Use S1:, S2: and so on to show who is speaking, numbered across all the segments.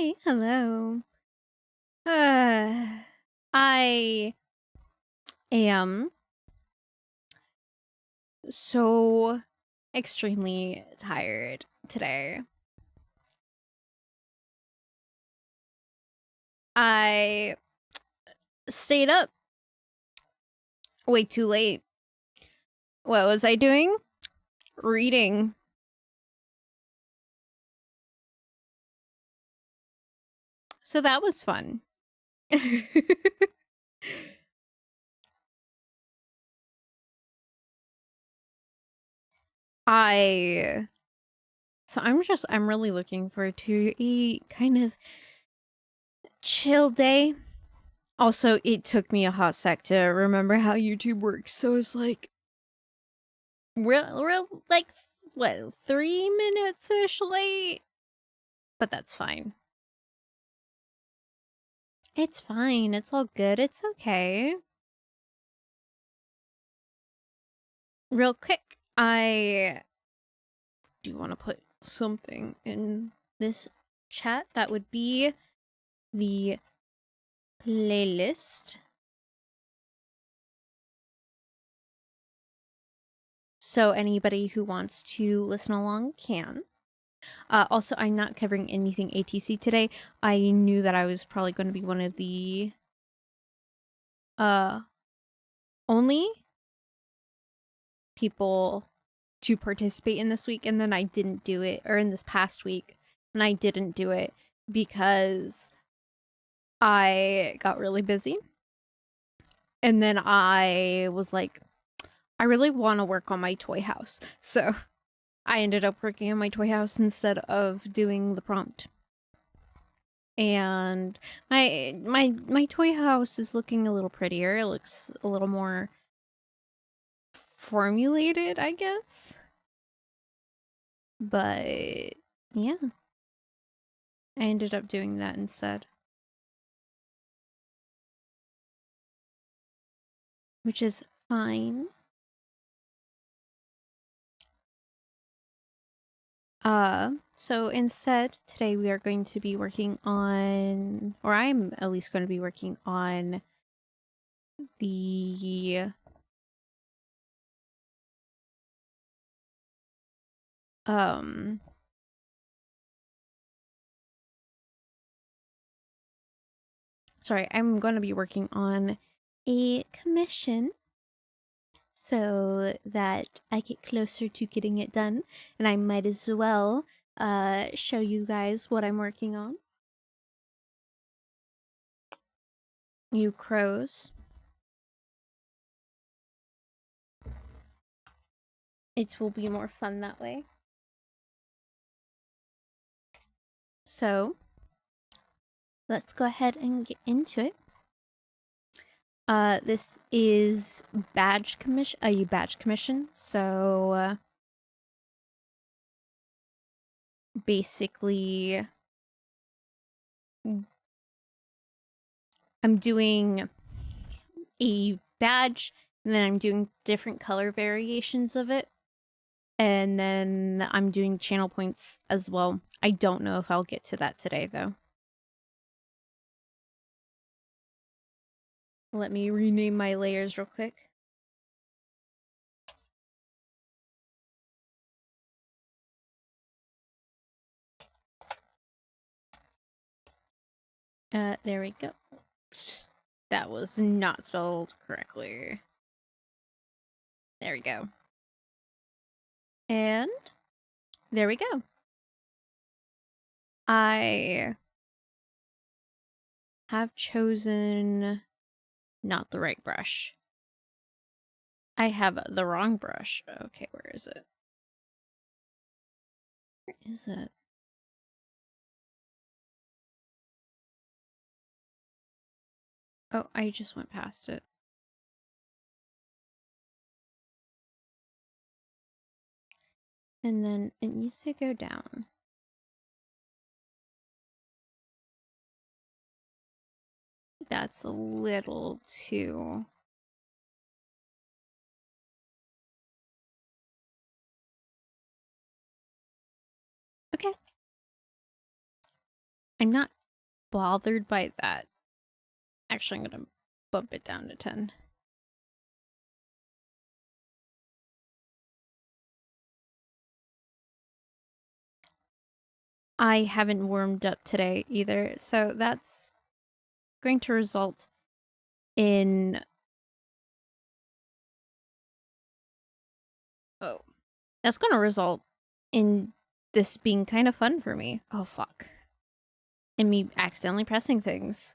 S1: Hi, hello. Uh, I am so extremely tired today. I stayed up way too late. What was I doing? Reading. So that was fun. I I'm really looking forward to a kind of chill day. Also, it took me a hot sec to remember how YouTube works. So it's like real like what 3 minutes ish late, but that's fine. It's fine. It's all good. It's okay. Real quick, I do want to put something in this chat. That would be the playlist. So anybody who wants to listen along can. Also, I'm not covering anything ATC today. I knew that I was probably going to be one of the uh only people to participate in this week, and then I didn't do it, or in this past week, and I didn't do it because I got really busy. And then I was like, I really want to work on my toy house. So I ended up working on my toy house instead of doing the prompt. And my toy house is looking a little prettier. It looks a little more formulated, I guess. But yeah, I ended up doing that instead. Which is fine. So instead, today we are going to be working on, or I'm at least going to be working on the um sorry, I'm going to be working on a commission so that I get closer to getting it done, and I might as well show you guys what I'm working on. You crows. It will be more fun that way. So, let's go ahead and get into it. This is a badge commission. So, basically, I'm doing a badge, and then I'm doing different color variations of it. And then I'm doing channel points as well. I don't know if I'll get to that today, though. Let me rename my layers real quick. There we go. That was not spelled correctly. There we go. And there we go. I have chosen not the right brush. I have the wrong brush. Okay, where is it? Where is it? Oh, I just went past it. And then it needs to go down. That's a little too... Okay. I'm not bothered by that. Actually, I'm gonna bump it down to 10. I haven't warmed up today either, so that's going to result in... Oh. That's gonna result in this being kind of fun for me. Oh, fuck. And me accidentally pressing things.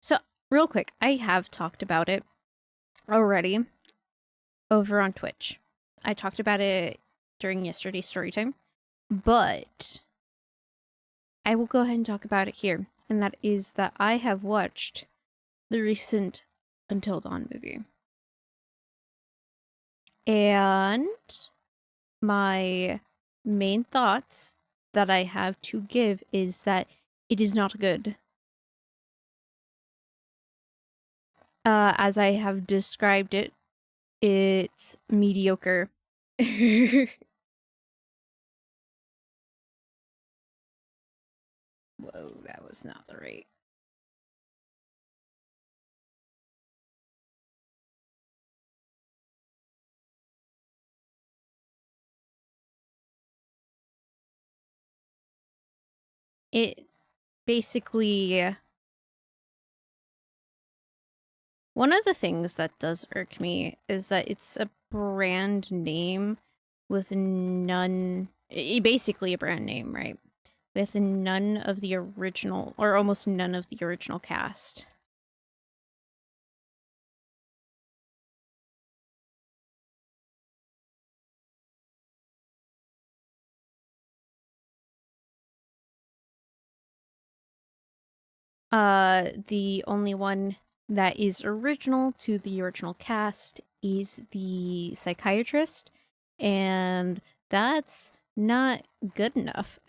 S1: So, real quick, I have talked about it already over on Twitch. I talked about it during yesterday's story time, but I will go ahead and talk about it here, and that is that I have watched the recent Until Dawn movie. And my main thoughts that I have to give is that it is not good. As I have described it, it's mediocre. Whoa, that was not the right. It's basically... One of the things that does irk me is that it's a brand name with none... Basically a brand name, right? With none of the original, or almost none of the original cast. The only one that is original to the original cast is the psychiatrist, and that's not good enough.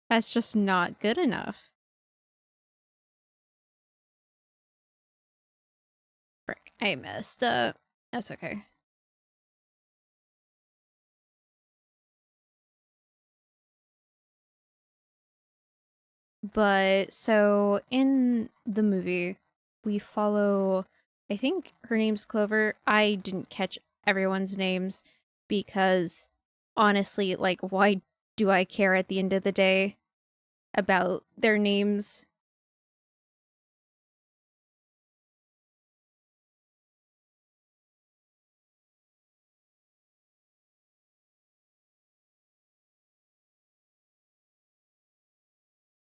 S1: That's just not good enough. Frick, I messed up. That's okay. But so in the movie, we follow, I think her name's Clover. I didn't catch everyone's names because honestly, like, why do I care at the end of the day about their names?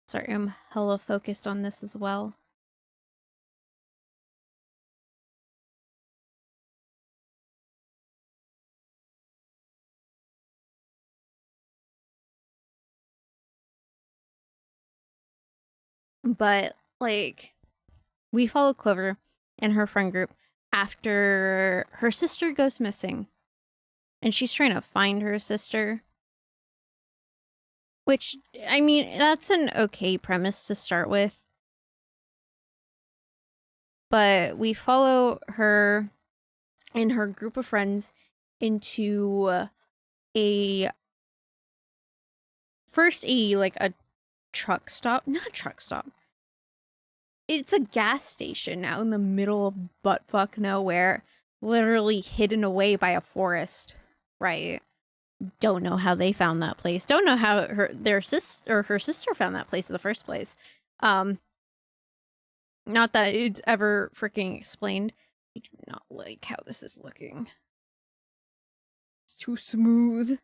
S1: Sorry, I'm hella focused on this as well. But, like, we follow Clover and her friend group after her sister goes missing. And she's trying to find her sister. Which, I mean, that's an okay premise to start with. But we follow her and her group of friends into a truck stop. Not truck stop. It's a gas station out in the middle of buttfuck nowhere, literally hidden away by a forest, right? Don't know how they found that place. Don't know how her sister found that place in the first place. Not that it's ever freaking explained. I do not like how this is looking. It's too smooth.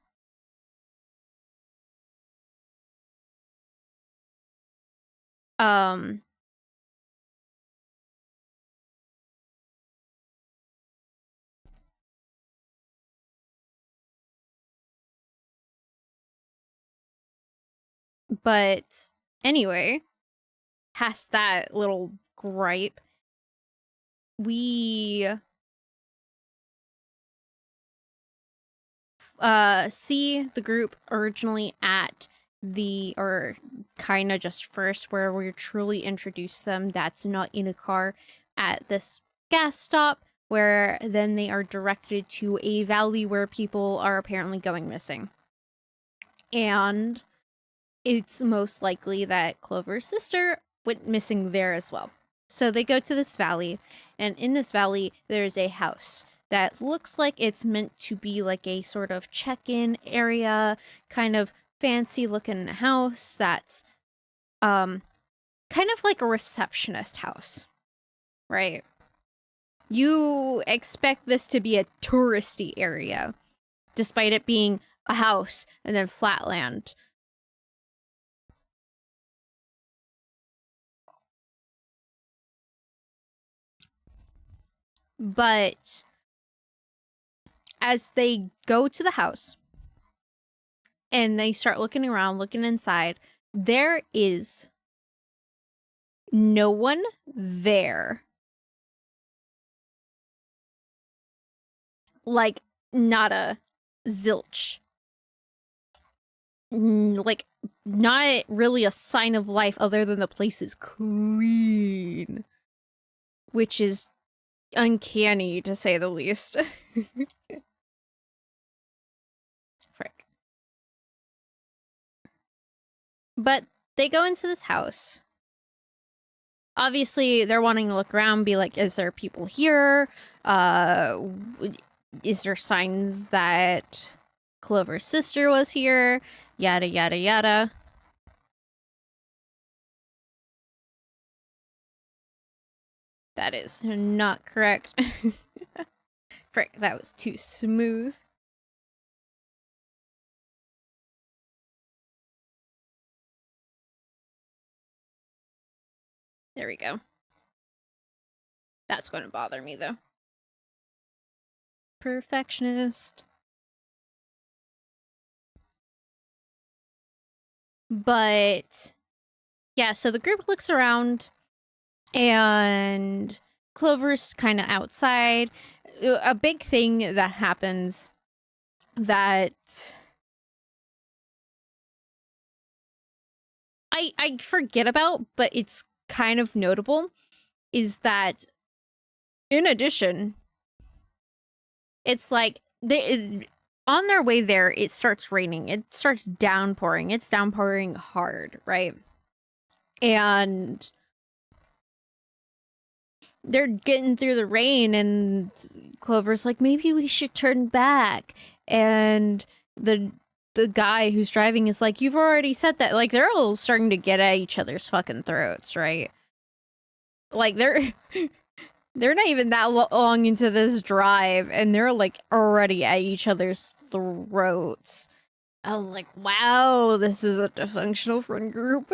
S1: But anyway, past that little gripe, we see the group originally at or kind of just first where we truly introduce them. That's not in a car at this gas stop where then they are directed to a valley where people are apparently going missing. And it's most likely that Clover's sister went missing there as well. So they go to this valley, and in this valley, there's a house that looks like it's meant to be like a sort of check-in area, kind of fancy-looking house that's kind of like a receptionist house, right? You expect this to be a touristy area, despite it being a house and then flatland. But as they go to the house and they start looking around, looking inside, there is no one there. Like, not a zilch. Like, not really a sign of life other than the place is clean. Which is uncanny, to say the least. Frick. But they go into this house. Obviously, they're wanting to look around, be like, is there people here? Is there signs that Clover's sister was here? Yada, yada, yada. That is not correct. Frick, that was too smooth. There we go. That's going to bother me, though. Perfectionist. But yeah, so the group looks around and Clover's kind of outside. A big thing that happens that I forget about, but it's kind of notable, is that in addition, it's like on their way there, it starts raining. It starts downpouring. It's downpouring hard, right? And they're getting through the rain, and Clover's like, maybe we should turn back. And the guy who's driving is like, you've already said that. Like, they're all starting to get at each other's fucking throats, right? Like, they're not even that long into this drive, and they're like already at each other's throats. I was like, wow, this is a dysfunctional friend group.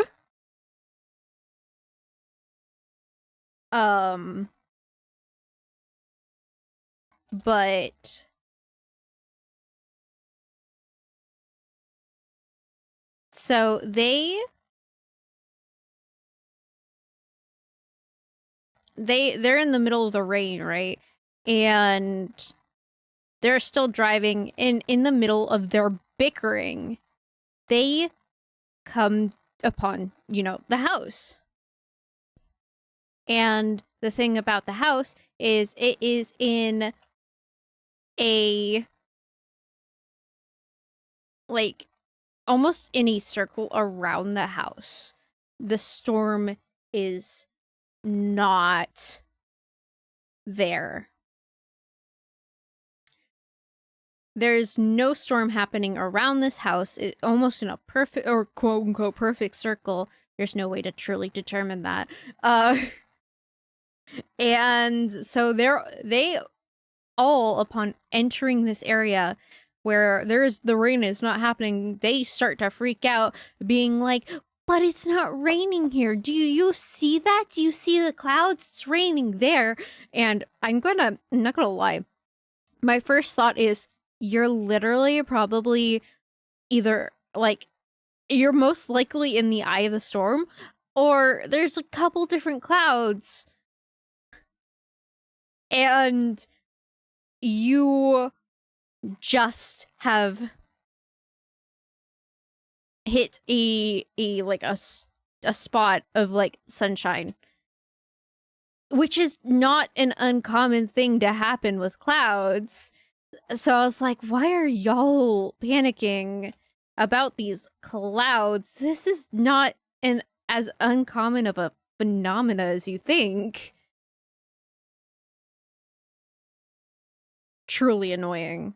S1: But so they're in the middle of the rain, right? And they're still driving, and in the middle of their bickering, they come upon, the house. And the thing about the house is it is in a, like, almost in a circle around the house. The storm is not there. There's no storm happening around this house. It almost in a perfect, or quote unquote perfect circle. There's no way to truly determine that. And so they all, upon entering this area where the rain is not happening, they start to freak out, being like, but it's not raining here. Do you see that? Do you see the clouds? It's raining there. And I'm not gonna lie. My first thought is, you're literally probably either, like, you're most likely in the eye of the storm, or there's a couple different clouds. And you just have hit a spot of, like, sunshine. which is not an uncommon thing to happen with clouds. So I was like, why are y'all panicking about these clouds? This is not an as uncommon of a phenomena as you think. Truly annoying.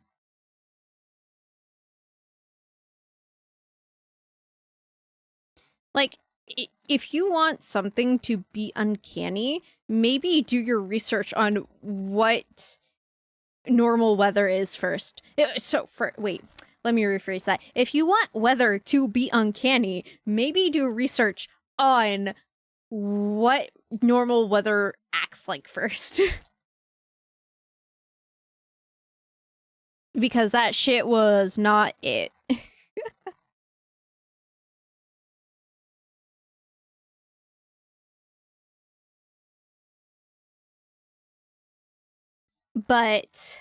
S1: Like, if you want something to be uncanny, maybe do your research on what normal weather is first. Wait, let me rephrase that. If you want weather to be uncanny, maybe do research on what normal weather acts like first. Because that shit was not it. But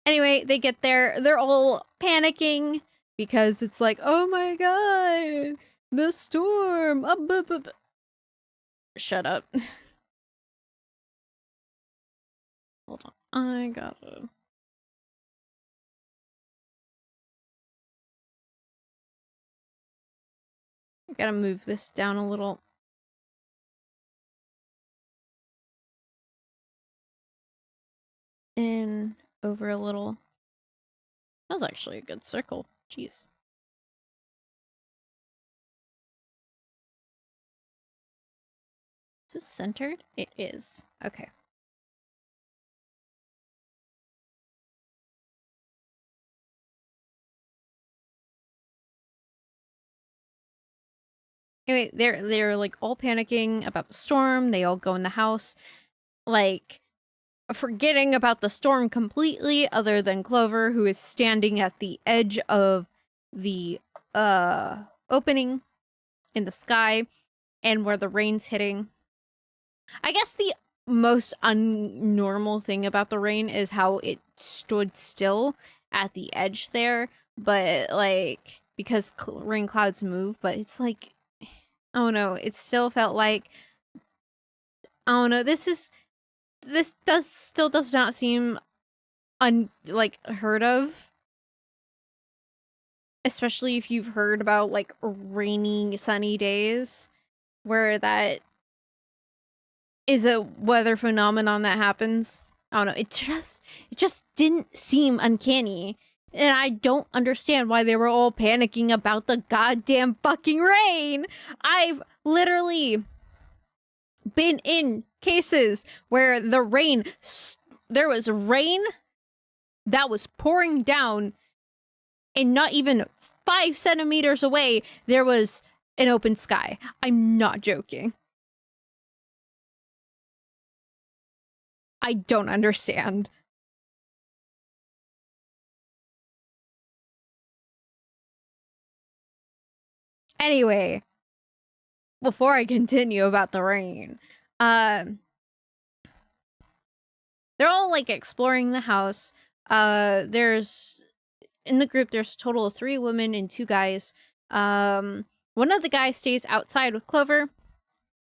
S1: anyway, they get there, they're all panicking because it's like, oh my god, the storm. Shut up. Hold on, I gotta move this down a little. And over a little. That was actually a good circle. Jeez. Is this centered? It is. Okay. Anyway, they're like all panicking about the storm. They all go in the house, like forgetting about the storm completely, other than Clover, who is standing at the edge of the opening in the sky and where the rain's hitting. I guess the most unnormal thing about the rain is how it stood still at the edge there, but like because rain clouds move, but it's like, I don't know, it still felt like, I don't know, this does not seem like heard of, especially if you've heard about like rainy sunny days where that is a weather phenomenon that happens. I don't know, it just didn't seem uncanny. And I don't understand why they were all panicking about the goddamn fucking rain. I've literally been in cases where there was rain that was pouring down, and not even 5 centimeters away, there was an open sky. I'm not joking. I don't understand. Anyway, before I continue about the rain, they're all like exploring the house. There's in the group there's a total of 3 women and 2 guys. One of the guys stays outside with Clover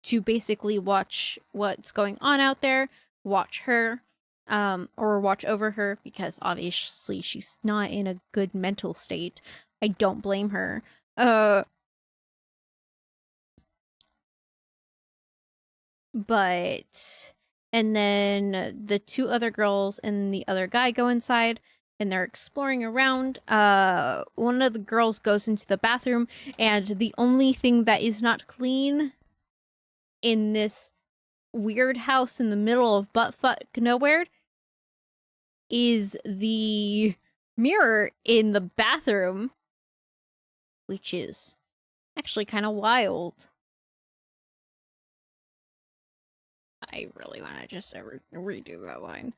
S1: to basically watch what's going on out there, watch her, or watch over her, because obviously she's not in a good mental state. I don't blame her. But and then the 2 other girls and the other guy go inside and they're exploring around. One of the girls goes into the bathroom, and the only thing that is not clean in this weird house in the middle of buttfuck nowhere is the mirror in the bathroom, which is actually kind of wild. I really want to just redo that line.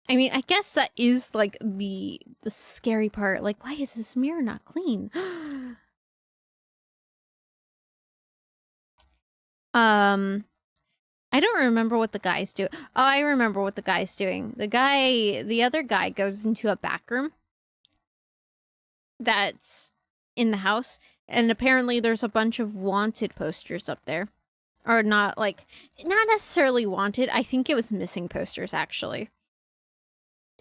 S1: I mean, I guess that is like the scary part. Like, why is this mirror not clean? I don't remember what the guy's doing. Oh, I remember what the guy's doing. The other guy goes into a back room that's in the house, and apparently there's a bunch of wanted posters up there. Or not, like, not necessarily wanted. I think it was missing posters, actually.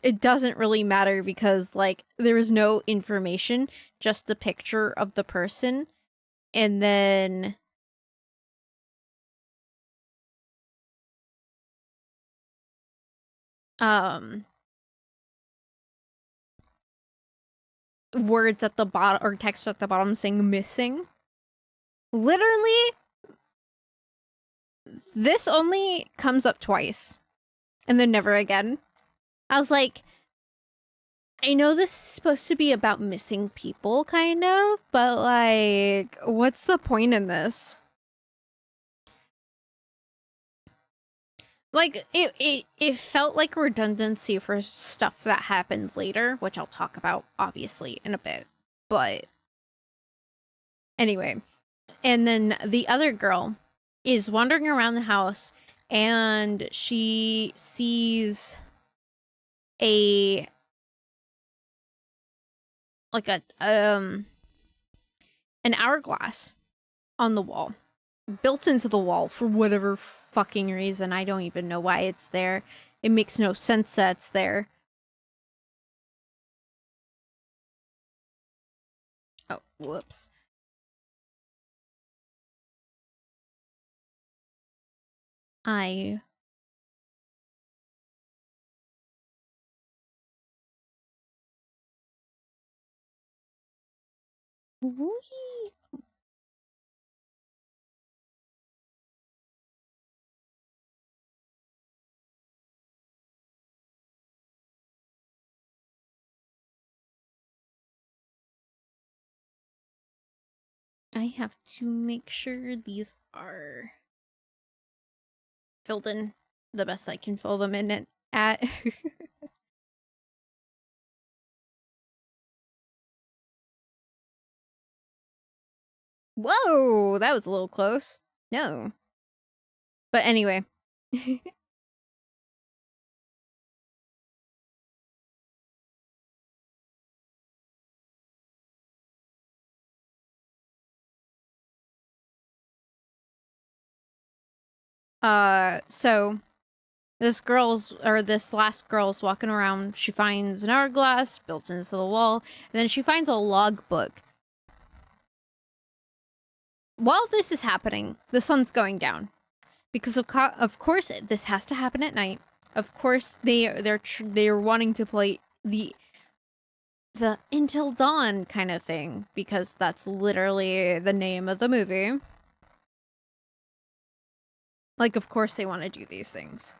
S1: It doesn't really matter because, like, there is no information, just the picture of the person, and then words at the bottom, or text at the bottom saying missing. Literally, this only comes up twice, and then never again. I was like, I know this is supposed to be about missing people, kind of, but, like, what's the point in this? Like, it felt like redundancy for stuff that happened later, which I'll talk about, obviously, in a bit. But anyway, and then the other girl is wandering around the house, and she sees a, like, an hourglass on the wall, built into the wall for whatever fucking reason. I don't even know why it's there. It makes no sense that it's there. Oh, whoops. I... Whee! I have to make sure these are filled in the best I can fill them in at. Whoa, that was a little close. No. But anyway. So this last girl's walking around. She finds an hourglass built into the wall, and then she finds a logbook. While this is happening, the sun's going down. Because of course this has to happen at night. Of course they're wanting to play the Until Dawn kind of thing, because that's literally the name of the movie. Like, of course they want to do these things.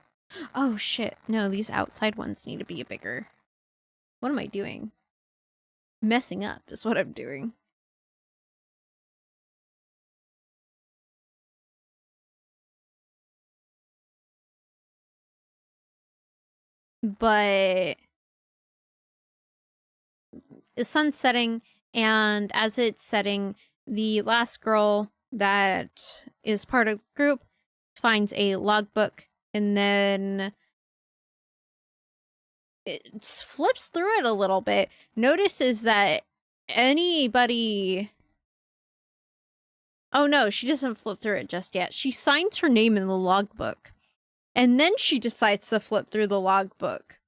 S1: Oh shit, no, these outside ones need to be bigger. What am I doing? Messing up is what I'm doing. But the sun's setting, and as it's setting, the last girl that is part of the group finds a logbook, and then it flips through it a little bit, notices that anybody... Oh no, she doesn't flip through it just yet. She signs her name in the logbook, and then she decides to flip through the logbook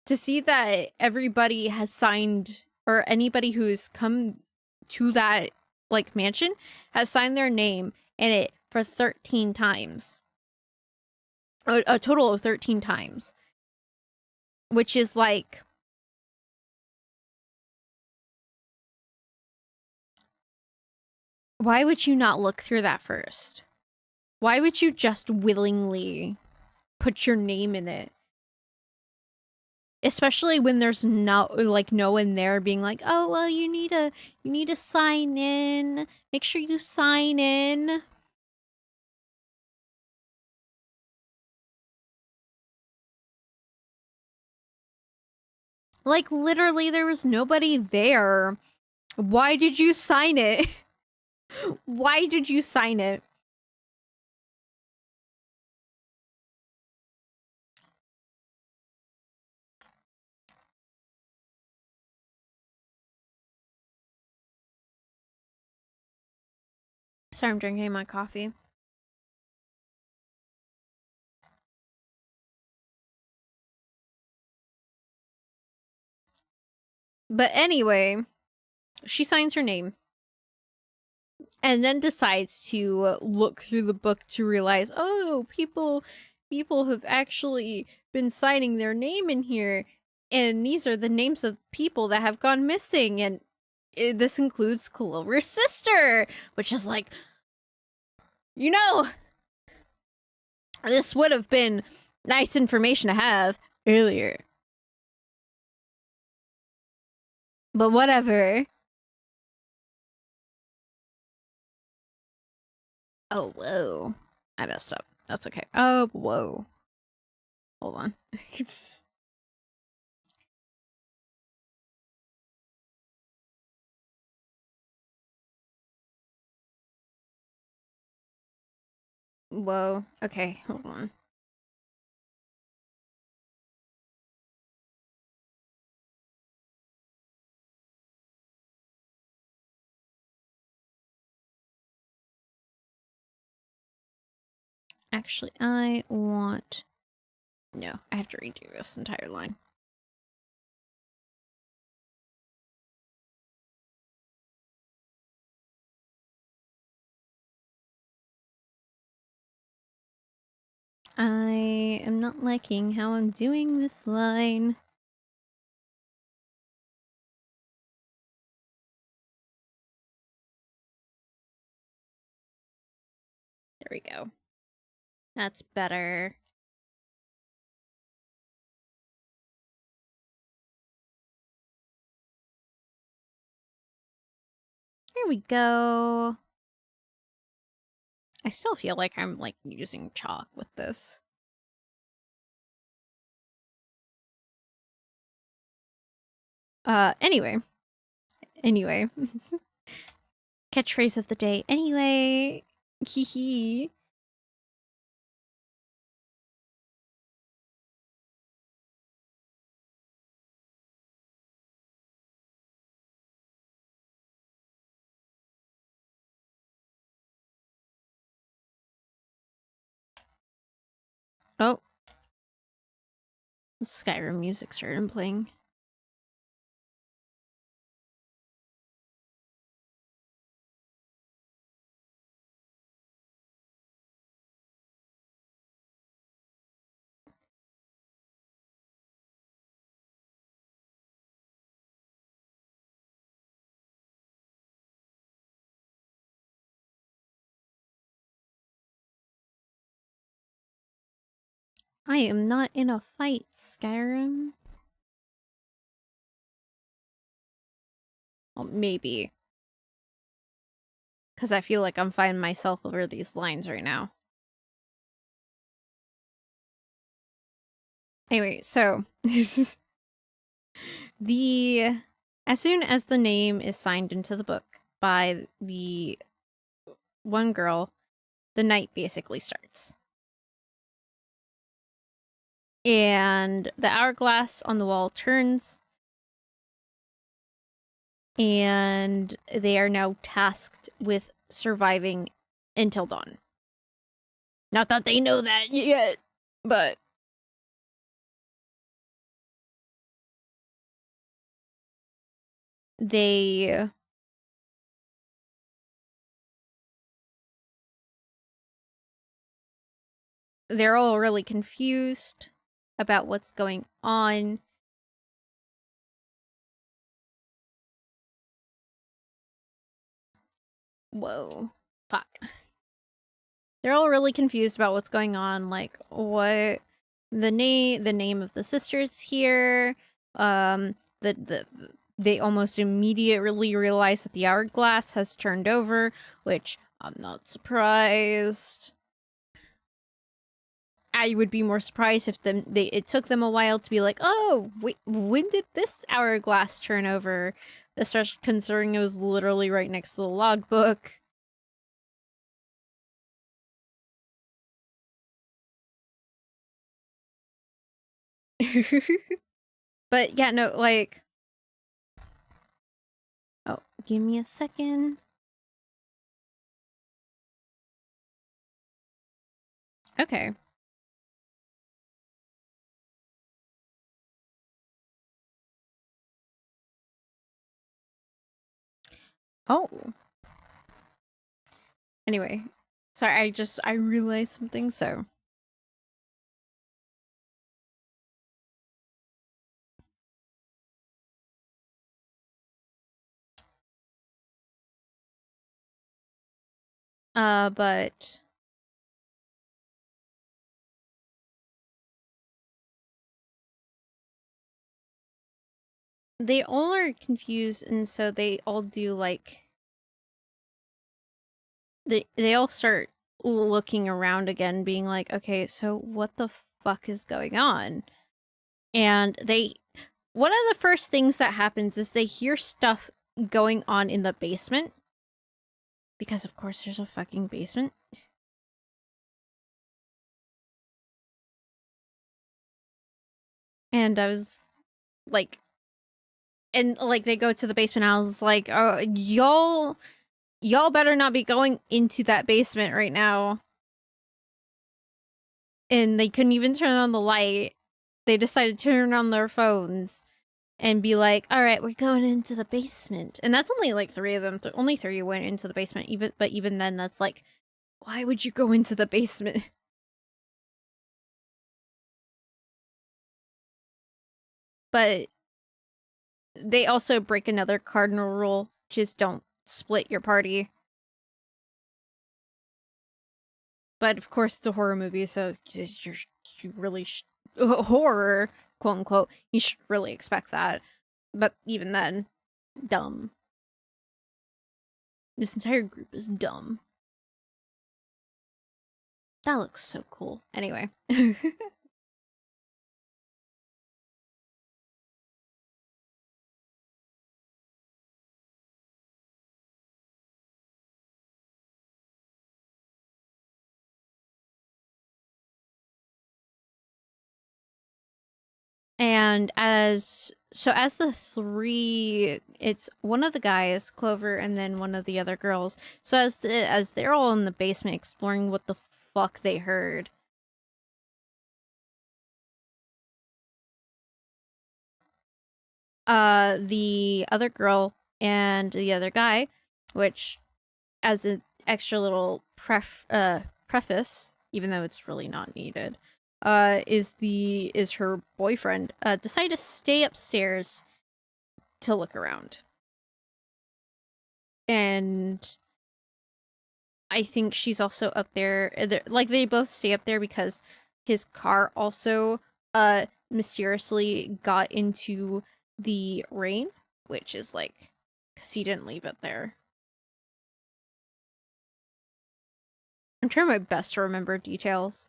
S1: to see that everybody has signed, or anybody who's come to that, like, mansion has signed their name in it for 13 times. A total of 13 times. Which is like... Why would you not look through that first? Why would you just willingly put your name in it? Especially when there's no one there being like, oh, well, you need to sign in. Make sure you sign in. Like, literally, there was nobody there. Why did you sign it? Why did you sign it? Sorry, I'm drinking my coffee. But anyway, she signs her name and then decides to look through the book to realize, oh, people have actually been signing their name in here, and these are the names of people that have gone missing, and this includes Clover's sister, which is like, you know, this would have been nice information to have earlier. But whatever. Oh, whoa. I messed up. That's okay. Oh, whoa. Hold on. Whoa. Okay, hold on. Actually, I want... No, I have to redo this entire line. I am not liking how I'm doing this line. There we go. That's better. Here we go. I still feel like I'm, like, using chalk with this. Anyway. Catchphrase of the day. Anyway. Hee hee. Oh. Skyrim music started playing. I am not in a fight, Skyrim. Well, maybe. Because I feel like I'm finding myself over these lines right now. Anyway, so... As soon as the name is signed into the book by the one girl, the night basically starts. And the hourglass on the wall turns, and they are now tasked with surviving until dawn. Not that they know that yet, but... they're all really confused about what's going on. Whoa. Fuck. They're all really confused about what's going on, like, what... the name of the sisters here, they almost immediately realize that the hourglass has turned over, which I'm not surprised. I would be more surprised if it took them a while to be like, oh, wait, when did this hourglass turn over? Especially considering it was literally right next to the logbook. But yeah, no, like... Oh, give me a second. Okay. Oh. Anyway. Sorry, I realized something, so. But they all are confused, and so they all do, like, they all start looking around again, being like, okay, so what the fuck is going on? And one of the first things that happens is they hear stuff going on in the basement. Because of course there's a fucking basement. And I was like, and like they go to the basement. I was like, oh, y'all better not be going into that basement right now. And they couldn't even turn on the light. They decided to turn on their phones and be like, all right, we're going into the basement. And that's only like 3 of them. Only 3 went into the basement. But even then, that's like, why would you go into the basement? But they also break another cardinal rule: just don't split your party. But of course, it's a horror movie, so you really horror, quote unquote. You should really expect that. But even then, dumb. This entire group is dumb. That looks so cool. Anyway. And as the 3, it's one of the guys, Clover, and then one of the other girls. So as they're all in the basement exploring what the fuck they heard, the other girl and the other guy, which, as an extra little preface, even though it's really not needed, is her boyfriend, decide to stay upstairs to look around. And I think she's also up there. Like, they both stay up there because his car also mysteriously got into the rain, which is like, because he didn't leave it there. I'm trying my best to remember details.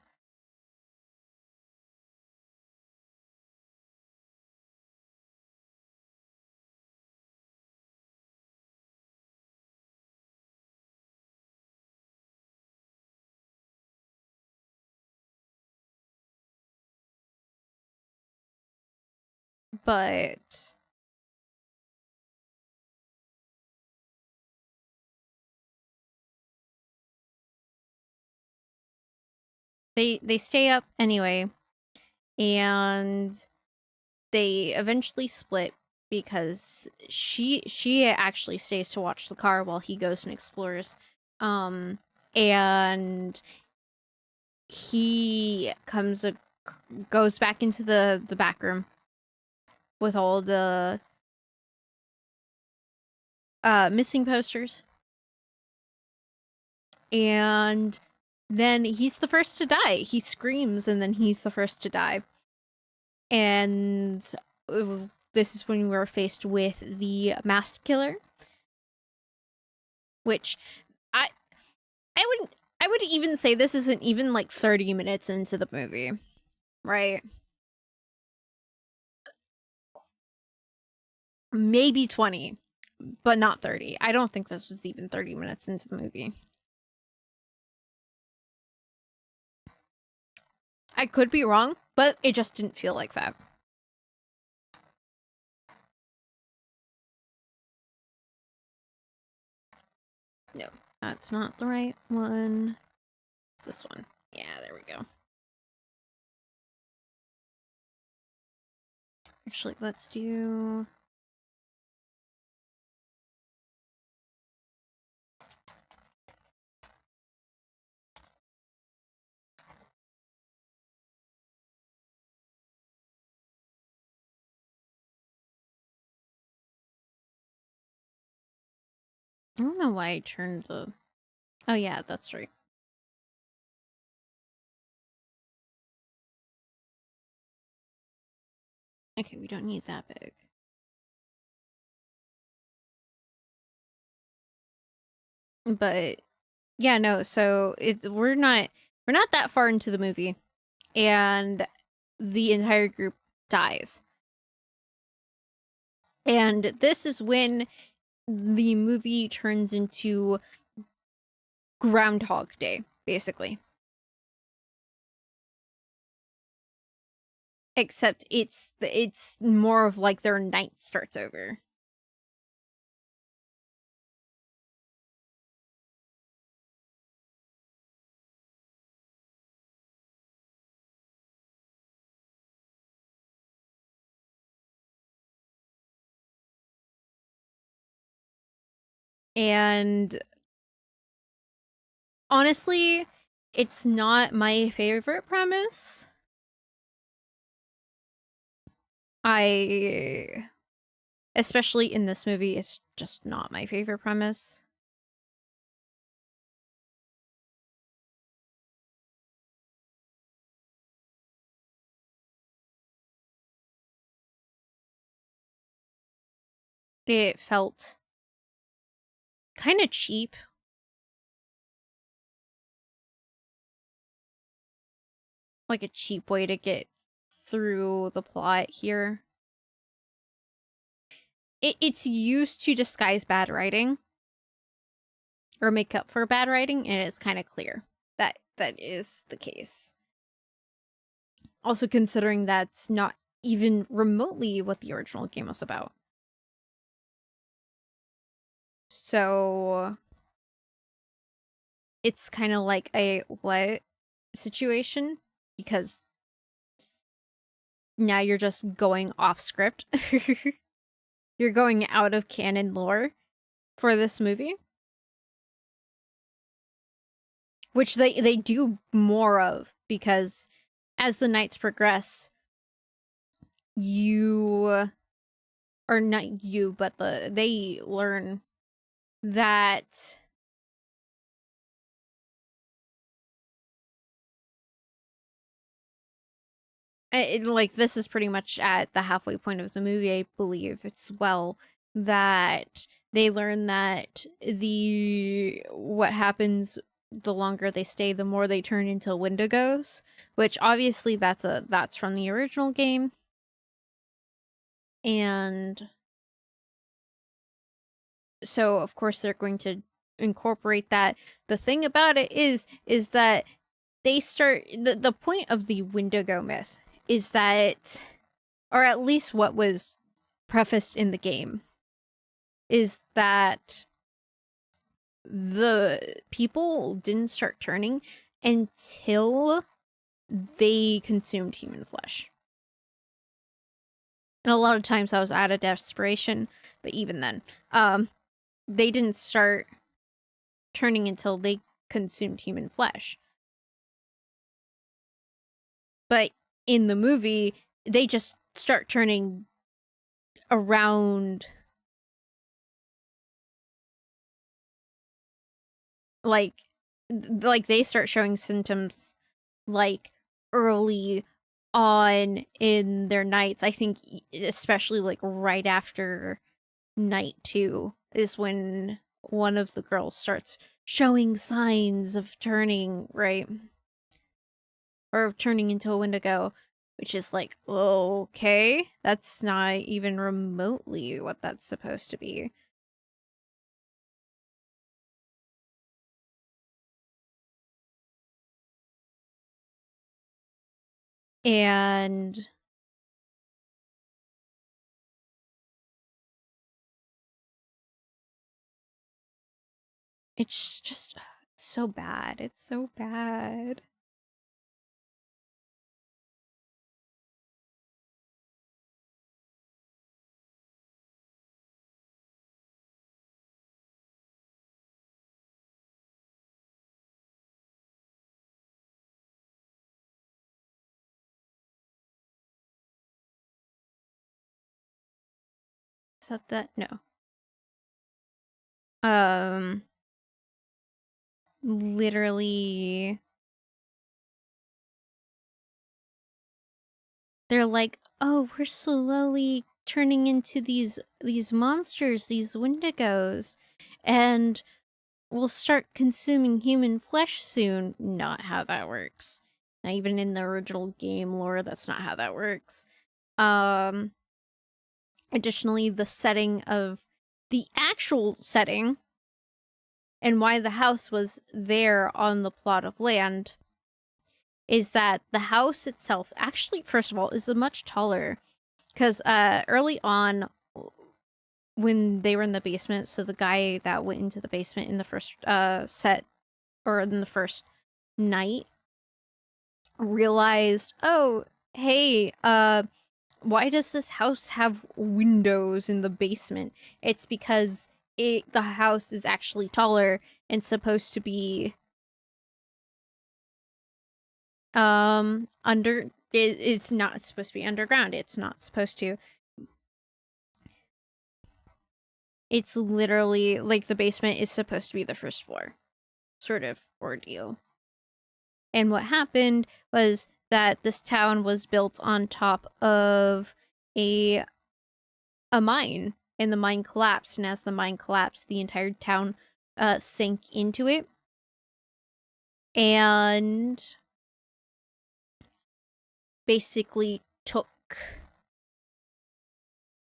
S1: But they stay up anyway, and they eventually split because she actually stays to watch the car while he goes and explores. And he goes back into the back room with all the missing posters, and then he's the first to die. He screams, and then he's the first to die. And this is when we're faced with the masked killer, which I I would even say this isn't even like 30 minutes into the movie, right? Maybe 20, but not 30. I don't think this was even 30 minutes into the movie. I could be wrong, but it just didn't feel like that. No, that's not the right one. It's this one. Yeah, there we go. Actually, let's do... I don't know why I turned the... Oh yeah, that's right. Okay, we don't need that big. But yeah, no, so we're not that far into the movie, and the entire group dies. And this is when the movie turns into Groundhog Day, basically. Except it's more of like their night starts over. And honestly, it's not my favorite premise. Especially in this movie, it's just not my favorite premise. It felt kind of cheap. Like a cheap way to get through the plot here. It's used to disguise bad writing or make up for bad writing, and it's kind of clear that that is the case. Also considering that's not even remotely what the original game was about. So it's kind of like a what situation, because now you're just going off script. You're going out of canon lore for this movie, which they do more of, because as the nights progress, you, or not you, but they learn that like this is pretty much at the halfway point of the movie, I believe it's well, that they learn that what happens the longer they stay, the more they turn into Wendigos, which obviously that's from the original game. And so of course they're going to incorporate that. The thing about it is that they start the point of the Wendigo myth is that, or at least what was prefaced in the game, is that the people didn't start turning until they consumed human flesh. And a lot of times I was out of desperation, but even then, they didn't start turning until they consumed human flesh. But in the movie, they just start turning around, like they start showing symptoms like early on in their nights. I think especially like right after night 2 is when one of the girls starts showing signs of turning, right? Or turning into a Wendigo, which is like, okay, that's not even remotely what that's supposed to be. And it's just so bad. It's so bad. Is that that? No. Literally, they're like, oh, we're slowly turning into these monsters, these Wendigos, and we'll start consuming human flesh soon. Not how that works. Not even in the original game lore, that's not how that works. Additionally, the setting of the actual setting and why the house was there on the plot of land is that the house itself, actually, first of all, is much taller. Because early on, when they were in the basement, so the guy that went into the basement in the first set, or in the first night, realized, oh, hey, why does this house have windows in the basement? It's because the house is actually taller and supposed to be it's not supposed to be underground. It's not supposed to. It's literally like the basement is supposed to be the first floor sort of ordeal. And what happened was that this town was built on top of a mine, and the mine collapsed, and as the mine collapsed, the entire town sank into it. And basically took,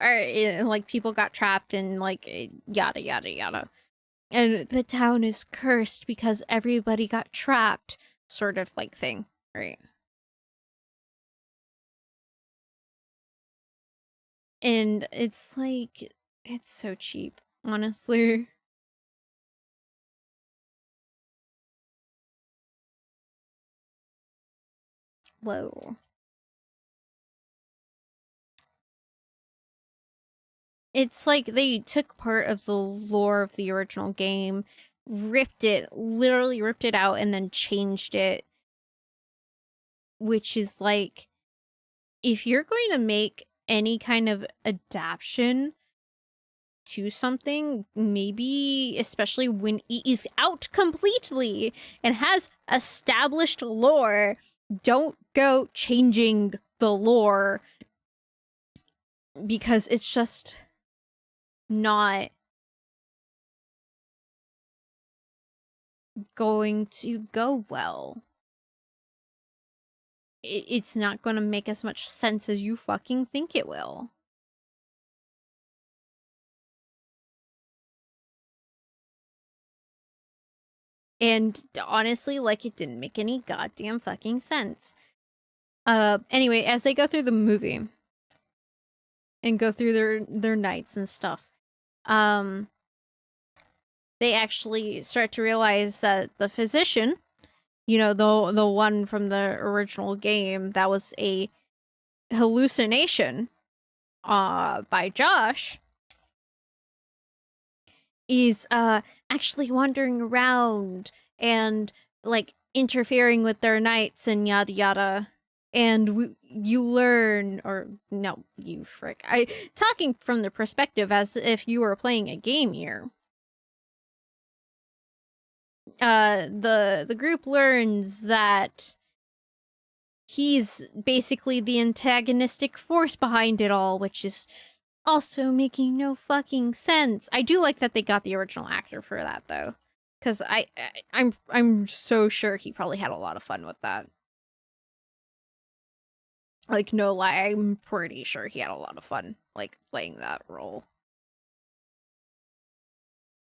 S1: or like people got trapped and like yada yada yada. And the town is cursed because everybody got trapped, sort of like thing, right? And it's like, it's so cheap, honestly. Whoa. It's like they took part of the lore of the original game, literally ripped it out, and then changed it. Which is like, if you're going to make any kind of adaptation to something, maybe especially when it is out completely and has established lore, don't go changing the lore, because it's just not going to go well. It's not going to make as much sense as you fucking think it will. And honestly, like, it didn't make any goddamn fucking sense. Anyway, as they go through the movie and go through their nights and stuff, they actually start to realize that the physician, you know, the one from the original game that was a hallucination by Josh, is actually wandering around and like interfering with their nights and yada yada. And you learn, or no, you frick. Talking from the perspective as if you were playing a game here. The group learns that he's basically the antagonistic force behind it all, which is also making no fucking sense. I do like that they got the original actor for that though, because I'm so sure he probably had a lot of fun with that. Like, no lie, I'm pretty sure he had a lot of fun like playing that role.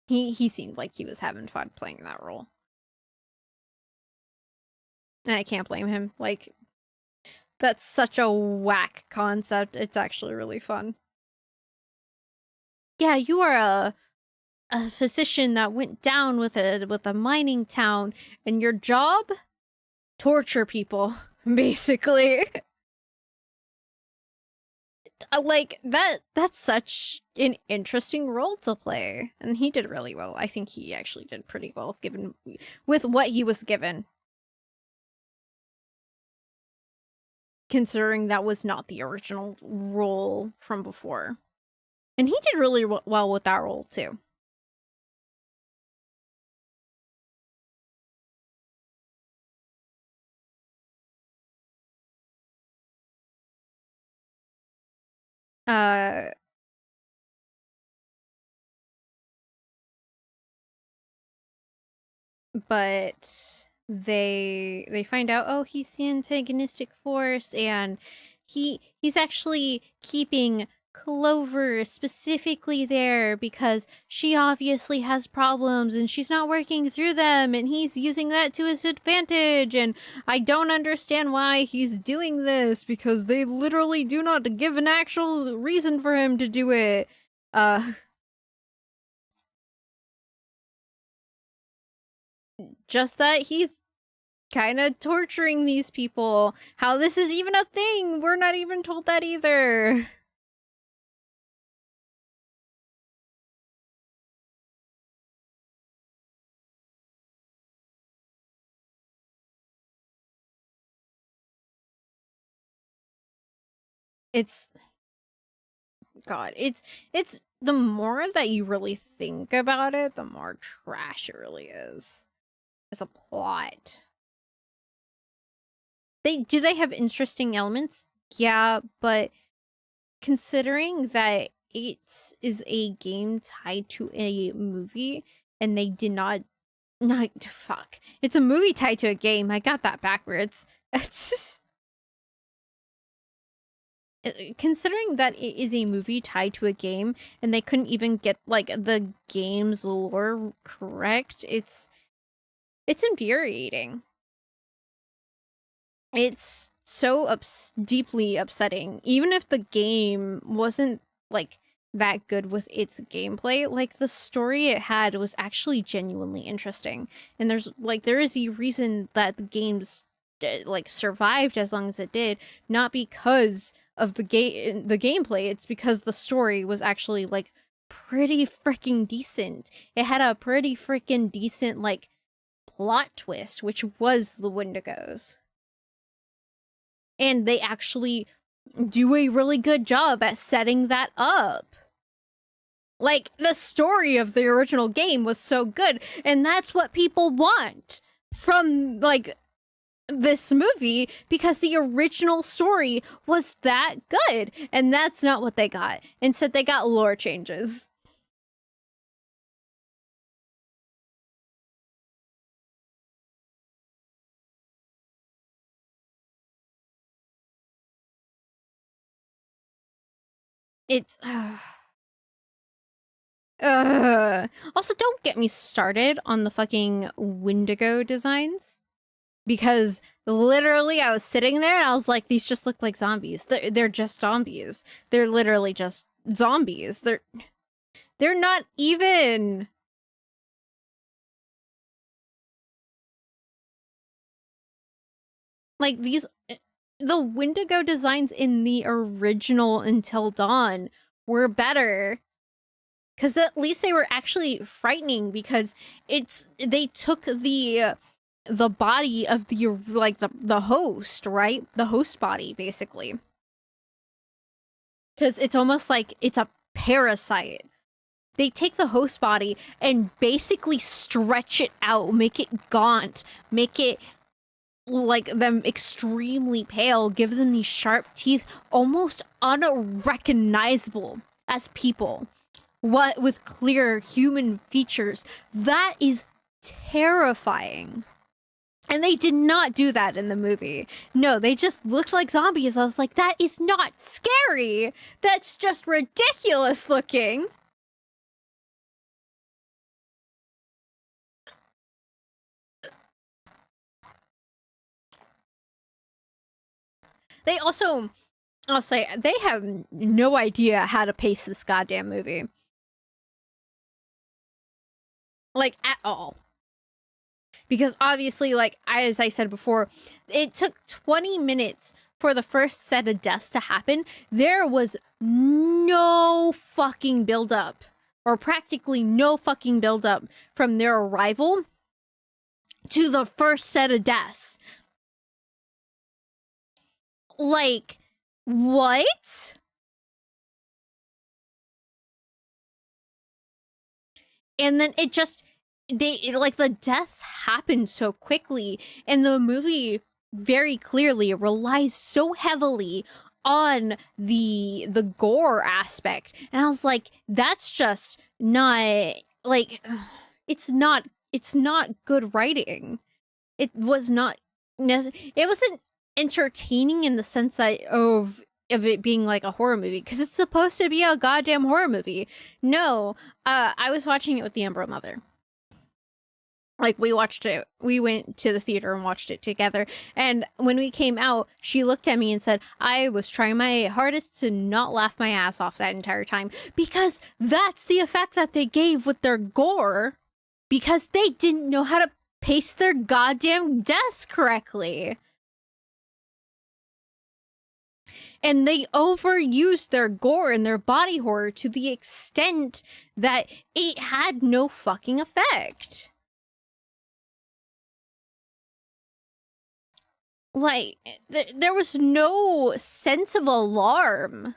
S1: He seemed like he was having fun playing that role. And I can't blame him. Like, that's such a whack concept. It's actually really fun. Yeah, you are a physician that went down with a mining town, and your job? Torture people, basically. Like, that's such an interesting role to play. And he did really well. I think he actually did pretty well given with what he was given. Considering that was not the original role from before. And he did really well with that role, too. Uh, but they find out, oh, he's the antagonistic force, and he's actually keeping Clover specifically there because she obviously has problems and she's not working through them, and he's using that to his advantage, and I don't understand why he's doing this because they literally do not give an actual reason for him to do it. Just that he's kind of torturing these people. How this is even a thing, we're not even told that either. It's God, it's the more that you really think about it, the more trash it really is as a plot. They have interesting elements? Yeah, but considering that it is a game tied to a movie and they did not fuck. It's a movie tied to a game. I got that backwards. It's considering that it is a movie tied to a game and they couldn't even get like the game's lore correct. It's infuriating. It's so deeply upsetting. Even if the game wasn't like that good with its gameplay, like the story it had was actually genuinely interesting. And there is a reason that the game's like survived as long as it did, not because of the gameplay, it's because the story was actually like pretty freaking decent. It had a pretty freaking decent like plot twist, which was the Wendigos. And they actually do a really good job at setting that up. Like, the story of the original game was so good, and that's what people want from, like, this movie, because the original story was that good, and that's not what they got. Instead, they got lore changes. It's also, don't get me started on the fucking Wendigo designs, because literally I was sitting there and I was like, these just look like zombies. They're just zombies. They're literally just zombies. They're not even like these. The Wendigo designs in the original Until Dawn were better, because at least they were actually frightening, because they took the body of the host, right? The host body, basically. Because it's almost like it's a parasite. They take the host body and basically stretch it out, make it gaunt, make it like them extremely pale, give them these sharp teeth, almost unrecognizable as people. What with clear human features. That is terrifying. And they did not do that in the movie. No, they just looked like zombies. I was like, that is not scary. That's just ridiculous looking. They also, I'll say, they have no idea how to pace this goddamn movie. Like, at all. Because obviously, like, as I said before, it took 20 minutes for the first set of deaths to happen. There was no fucking buildup, or practically no fucking buildup from their arrival to the first set of deaths. Like, what? And then like the deaths happen so quickly, and the movie very clearly relies so heavily on the gore aspect. And I was like, that's just not like it's not good writing. It was not it wasn't entertaining in the sense of it being like a horror movie, because it's supposed to be a goddamn horror movie. No, I was watching it with the Ember Mother. Like, we watched it, we went to the theater and watched it together, and when we came out, she looked at me and said, I was trying my hardest to not laugh my ass off that entire time, because that's the effect that they gave with their gore, because they didn't know how to pace their goddamn deaths correctly. And they overused their gore and their body horror to the extent that it had no fucking effect. Like, there was no sense of alarm.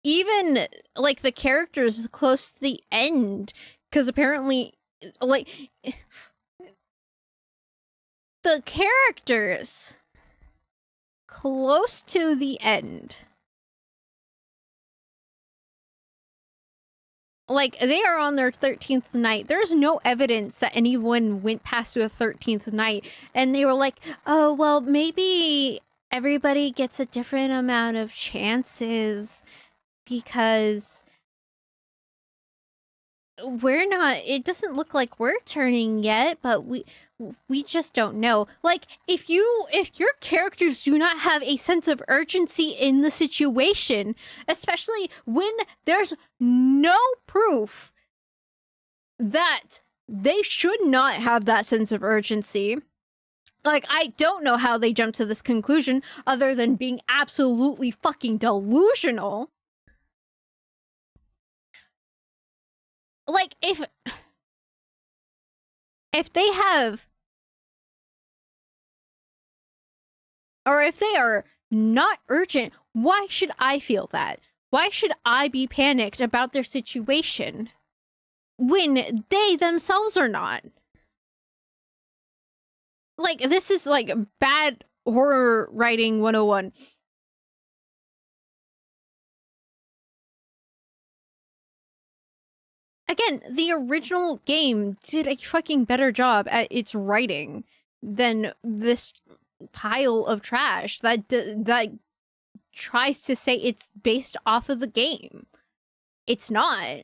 S1: Even, like, the characters close to the end, because apparently, like, the characters close to the end, like, they are on their 13th night. There's no evidence that anyone went past to a 13th night and they were like, oh, well, maybe everybody gets a different amount of chances because it doesn't look like we're turning yet, but we just don't know. Like, if your characters do not have a sense of urgency in the situation, especially when there's no proof that they should not have that sense of urgency. Like, I don't know how they jumped to this conclusion other than being absolutely fucking delusional. Like, if they have, or if they are not urgent, why should I feel that? Why should I be panicked about their situation when they themselves are not? Like, this is like bad horror writing 101. Again, the original game did a fucking better job at its writing than this pile of trash that tries to say it's based off of the game. It's not.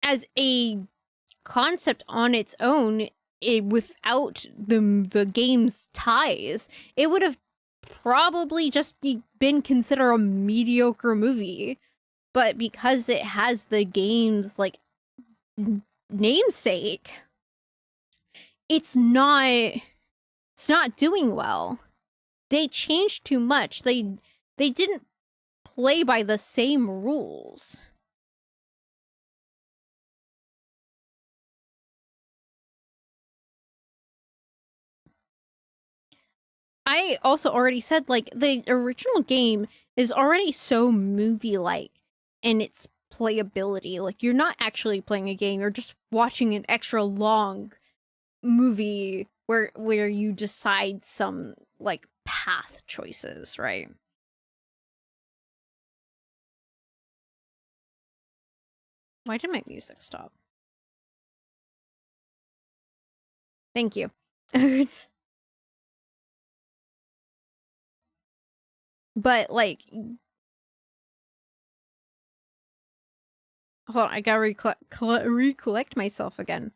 S1: As a concept on its own, without the game's ties, it would have probably just been considered a mediocre movie. But because it has the game's, like, namesake, it's not doing well. They changed too much. They didn't play by the same rules. I also already said, like, the original game is already so movie-like in its playability. Like, you're not actually playing a game, you're just watching an extra long movie where you decide some, like, path choices, right? Why did my music stop? Thank you. But, like, hold on, I gotta recollect myself again.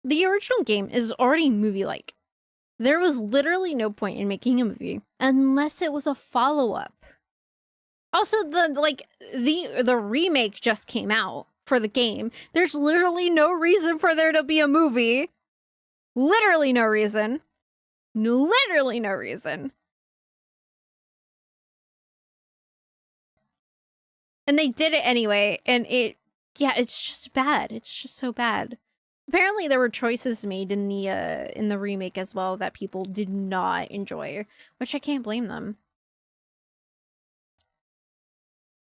S1: The original game is already movie-like. There was literally no point in making a movie unless it was a follow-up. Also, the remake just came out for the game. There's literally no reason for there to be a movie. Literally no reason. Literally no reason. And they did it anyway, and it's just bad. It's just so bad. Apparently there were choices made in the remake as well that people did not enjoy, which I can't blame them.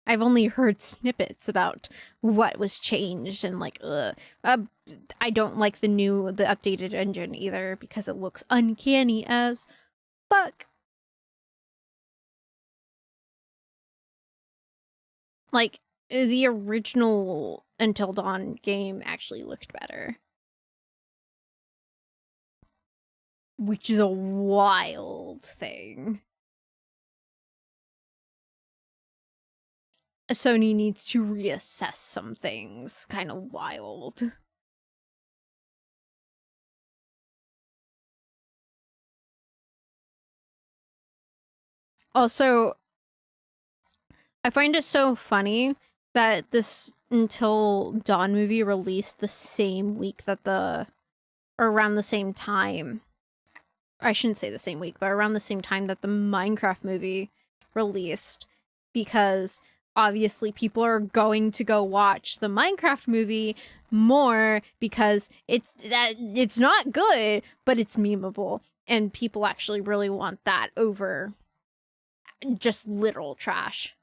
S1: I've only heard snippets about what was changed and like, I don't like the updated engine either because it looks uncanny as fuck. Like, the original Until Dawn game actually looked better. Which is a wild thing. Sony needs to reassess some things. Kind of wild. Also, I find it so funny that this Until Dawn movie released the same week that or around the same time. I shouldn't say the same week, but around the same time that the Minecraft movie released, because obviously people are going to go watch the Minecraft movie more because it's not good, but it's memeable, and people actually really want that over just literal trash.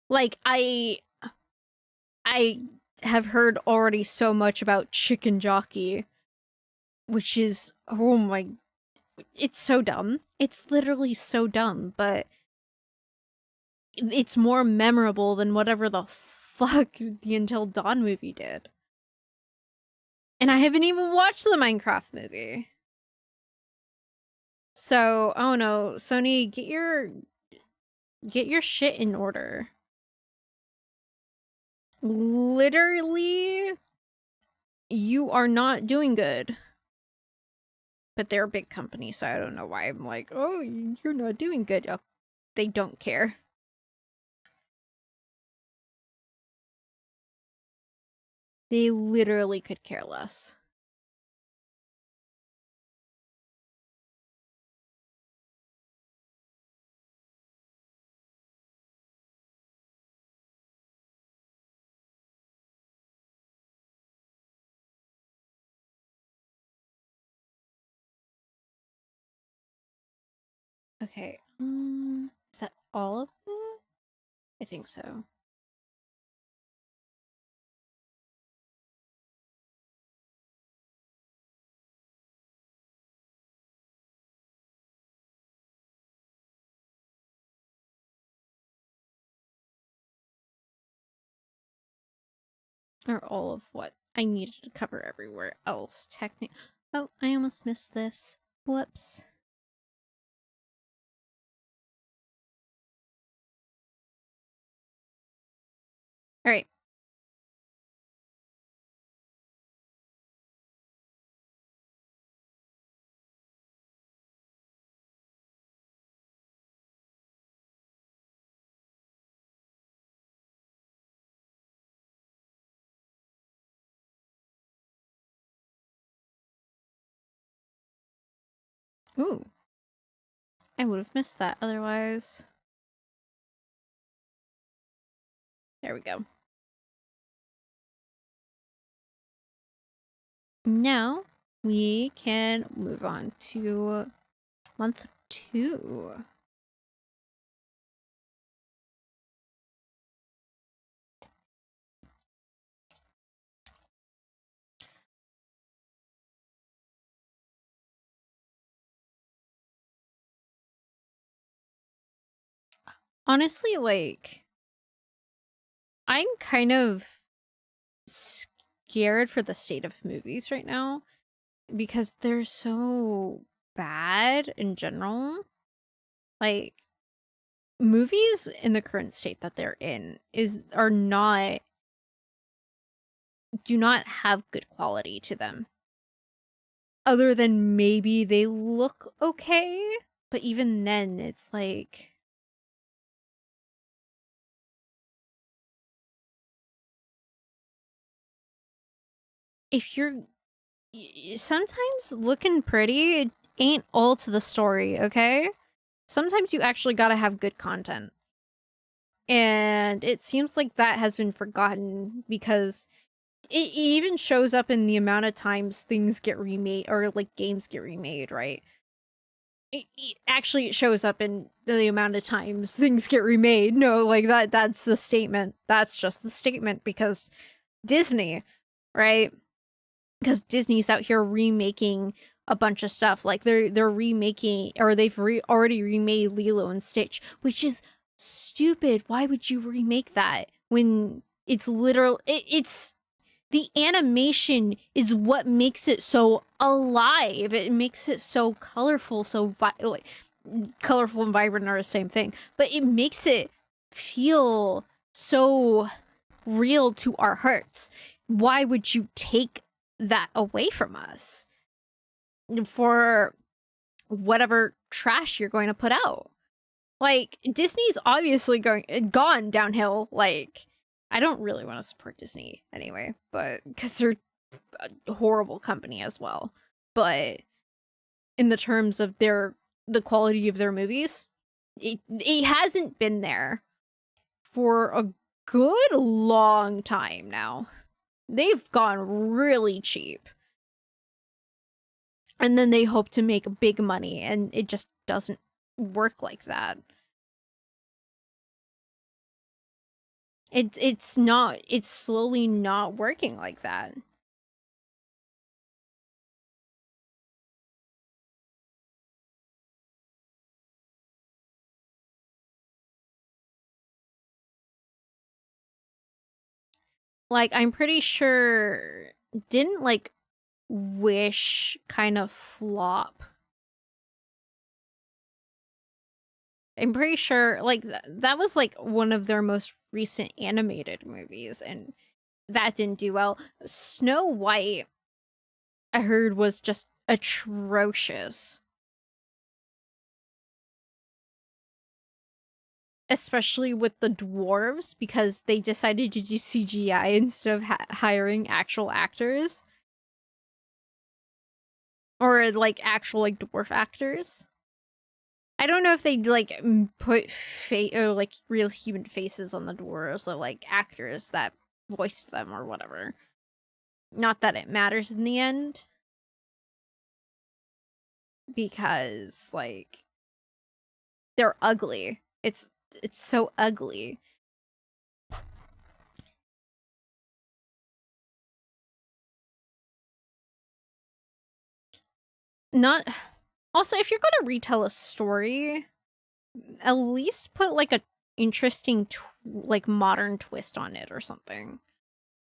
S1: Like, I have heard already so much about Chicken Jockey, which is, oh my, it's so dumb. It's literally so dumb, but it's more memorable than whatever the fuck the Until Dawn movie did. And I haven't even watched the Minecraft movie. So, I don't know, Sony, get your shit in order. Literally, you are not doing good. But they're a big company, so I don't know why I'm like, oh, you're not doing good. Oh, they don't care. They literally could care less. Okay, is that all of them? I think so. Or all of what I needed to cover everywhere else, technically. Oh, I almost missed this. Whoops. Alright. Ooh. I would have missed that otherwise. There we go. Now, we can move on to month 2. Honestly, like, I'm kind of scared for the state of movies right now because they're so bad in general. Like, movies in the current state that they're in do not have good quality to them. Other than maybe they look okay, but even then it's like, if you're sometimes looking pretty, it ain't all to the story, okay? Sometimes you actually gotta have good content. And it seems like that has been forgotten because it even shows up in the amount of times things get remade or like games get remade, right? Actually, it shows up in the amount of times things get remade. No, like that's the statement. That's just the statement because Disney, right? Because Disney's out here remaking a bunch of stuff. Like they're remaking, or they've already remade Lilo and Stitch, which is stupid. Why would you remake that when it's literal? It's the animation is what makes it so alive. It makes it so colorful, so like colorful and vibrant are the same thing, but it makes it feel so real to our hearts. Why would you take that away from us for whatever trash you're going to put out? Like, Disney's obviously gone downhill. Like, I don't really want to support Disney anyway, but because they're a horrible company as well. But in the terms of the quality of their movies, it hasn't been there for a good long time now. They've gone really cheap. And then they hope to make big money, and it just doesn't work like that. It's slowly not working like that. Like, I'm pretty sure, didn't like Wish kind of flop? I'm pretty sure like that was like one of their most recent animated movies, and that didn't do well. Snow White, I heard, was just atrocious. Especially with the dwarves, because they decided to do CGI instead of hiring actual actors. Or like actual like dwarf actors. I don't know if they like put or like real human faces on the dwarves, or like actors that voiced them or whatever. Not that it matters in the end, because like they're ugly. It's so ugly. Not also, if you're gonna retell a story, at least put like a interesting like modern twist on it or something.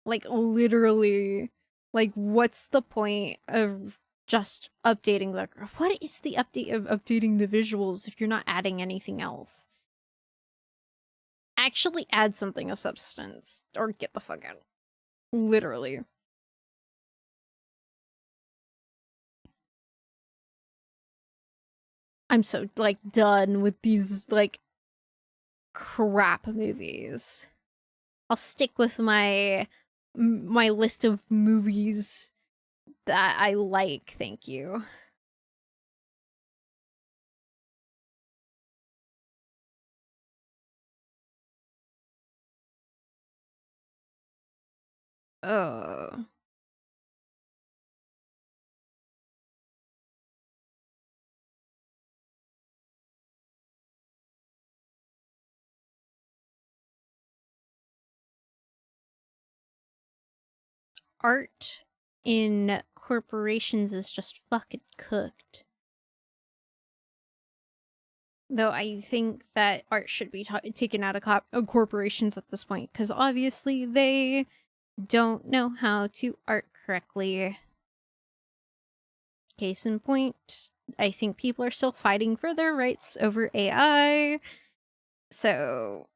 S1: Like literally, like what's the point of just updating the what is the update of updating the visuals if you're not adding anything else? Actually add something of substance or get the fuck out. Literally. I'm so like done with these like crap movies. I'll stick with my list of movies that I like, thank you. Oh. Art in corporations is just fucking cooked. Though I think that art should be taken out of corporations at this point, because obviously they don't know how to art correctly. Case in point, I think people are still fighting for their rights over AI. So,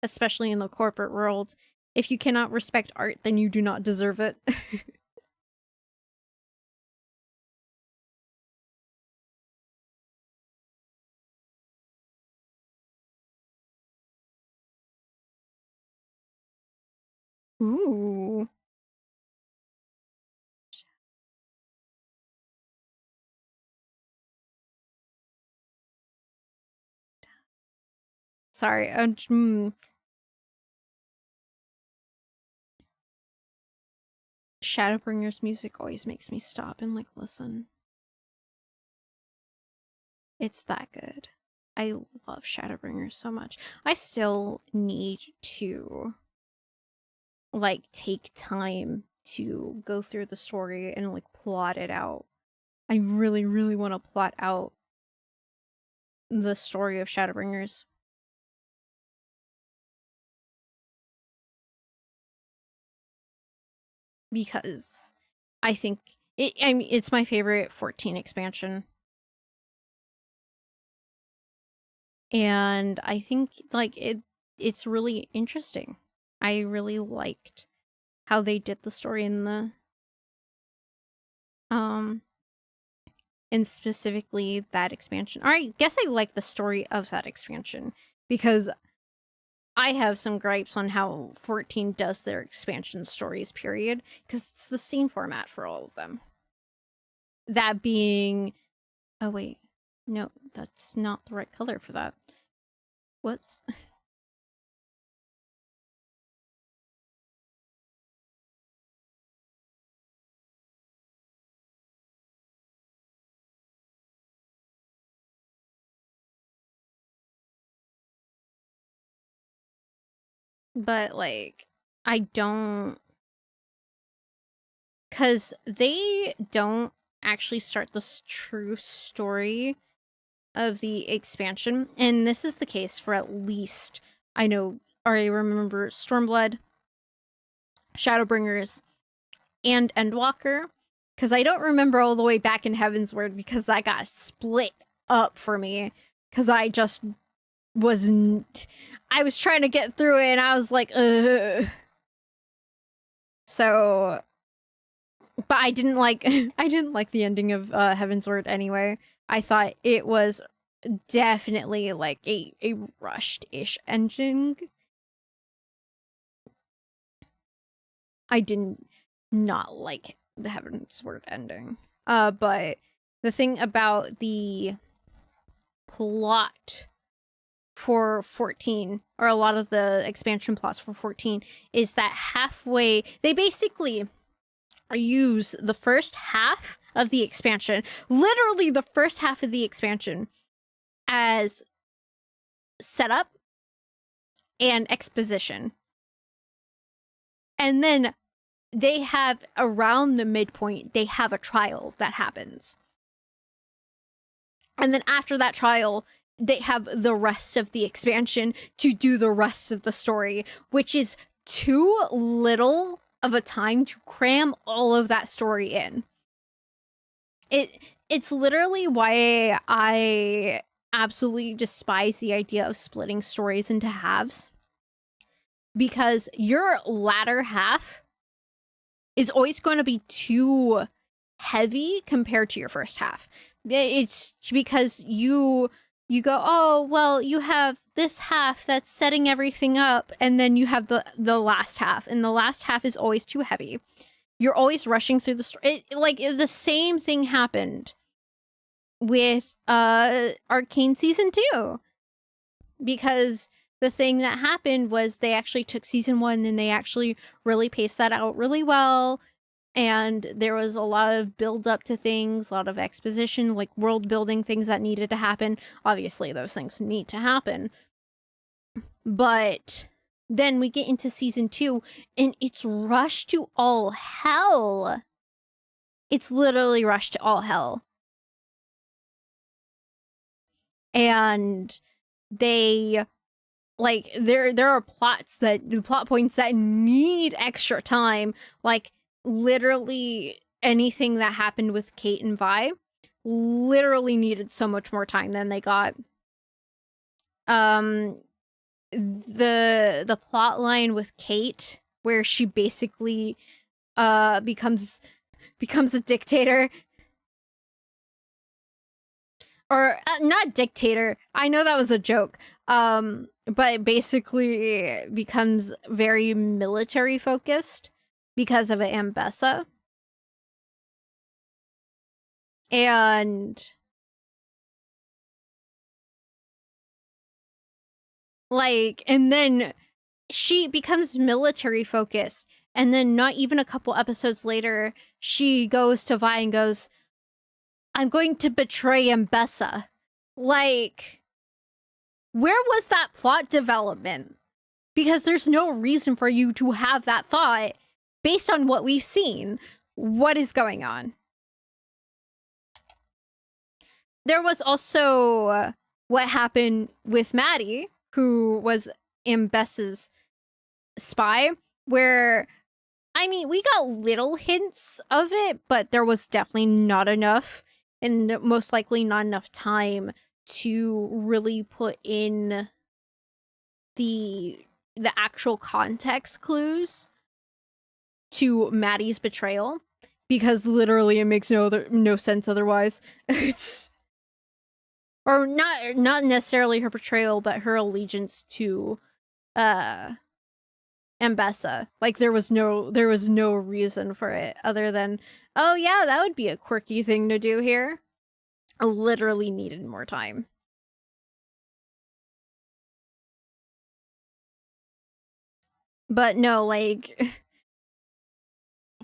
S1: especially in the corporate world, if you cannot respect art, then you do not deserve it. Ooh. Sorry. Shadowbringers music always makes me stop and like listen. It's that good. I love Shadowbringers so much. I still need to like take time to go through the story and like plot it out. I really, really want to plot out the story of Shadowbringers. Because I think it's my favorite 14 expansion. And I think like it's really interesting. I really liked how they did the story in the and specifically that expansion. Or I guess I like the story of that expansion because I have some gripes on how 14 does their expansion stories, period, because it's the same format for all of them. That being... Oh, wait. No, that's not the right color for that. Whoops. But, like, I don't... Because they don't actually start the true story of the expansion, and this is the case for at least, I know, or I remember Stormblood, Shadowbringers, and Endwalker, because I don't remember all the way back in Heavensward because that got split up for me, because I just wasn't... I was trying to get through it, and I was like, ugh. So... But I didn't like... I didn't like the ending of Heavensward anyway. I thought it was definitely like a rushed-ish ending. I didn't not like the Heavensward ending. But the thing about the plot for 14, or a lot of the expansion plots for 14, is that halfway they basically use the first half of the expansion, literally the first half of the expansion, as setup and exposition. And then they have, around the midpoint, they have a trial that happens. And then after that trial, they have the rest of the expansion to do the rest of the story, which is too little of a time to cram all of that story in. It's literally why I absolutely despise the idea of splitting stories into halves. Because your latter half is always going to be too heavy compared to your first half. It's because you go, oh, well, you have this half that's setting everything up, and then you have the last half, and the last half is always too heavy. You're always rushing through the story. Like, the same thing happened with Arcane Season 2. Because the thing that happened was they actually took Season 1 and they actually really paced that out really well. And there was a lot of build up to things, a lot of exposition, like world building things that needed to happen. Obviously, those things need to happen. But then we get into Season 2 and it's rushed to all hell. It's literally rushed to all hell. And they... like, there are plot points that need extra time. Like, literally anything that happened with Kate and Vi literally needed so much more time than they got. The plot line with Kate, where she basically becomes a dictator. Or not dictator. I know that was a joke. But basically becomes very military focused because of Ambessa. And like, and then she becomes military focused And then not even a couple episodes later, she goes to Vi and goes, I'm going to betray Mbessa. Like, where was that plot development? Because there's no reason for you to have that thought based on what we've seen. What is going on? There was also what happened with Maddie, who was Mbessa's spy, where, I mean, we got little hints of it, but there was definitely not enough, and most likely not enough time to really put in the actual context clues to Maddie's betrayal, because literally it makes no sense otherwise. It's, or not necessarily her betrayal, but her allegiance to Mbessa. Like, there was no reason for it other than, oh yeah, that would be a quirky thing to do here. I literally needed more time. But no, like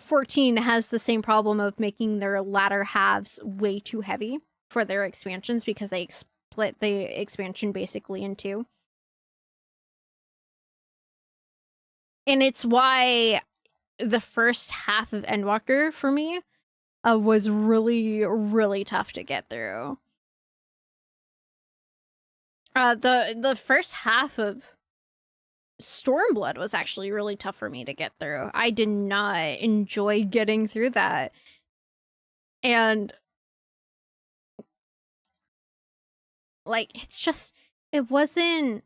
S1: 14 has the same problem of making their latter halves way too heavy for their expansions, because they split the expansion basically in two. And it's why the first half of Endwalker for me was really, really tough to get through. The first half of Stormblood was actually really tough for me to get through. I did not enjoy getting through that. And like, it's just, it wasn't,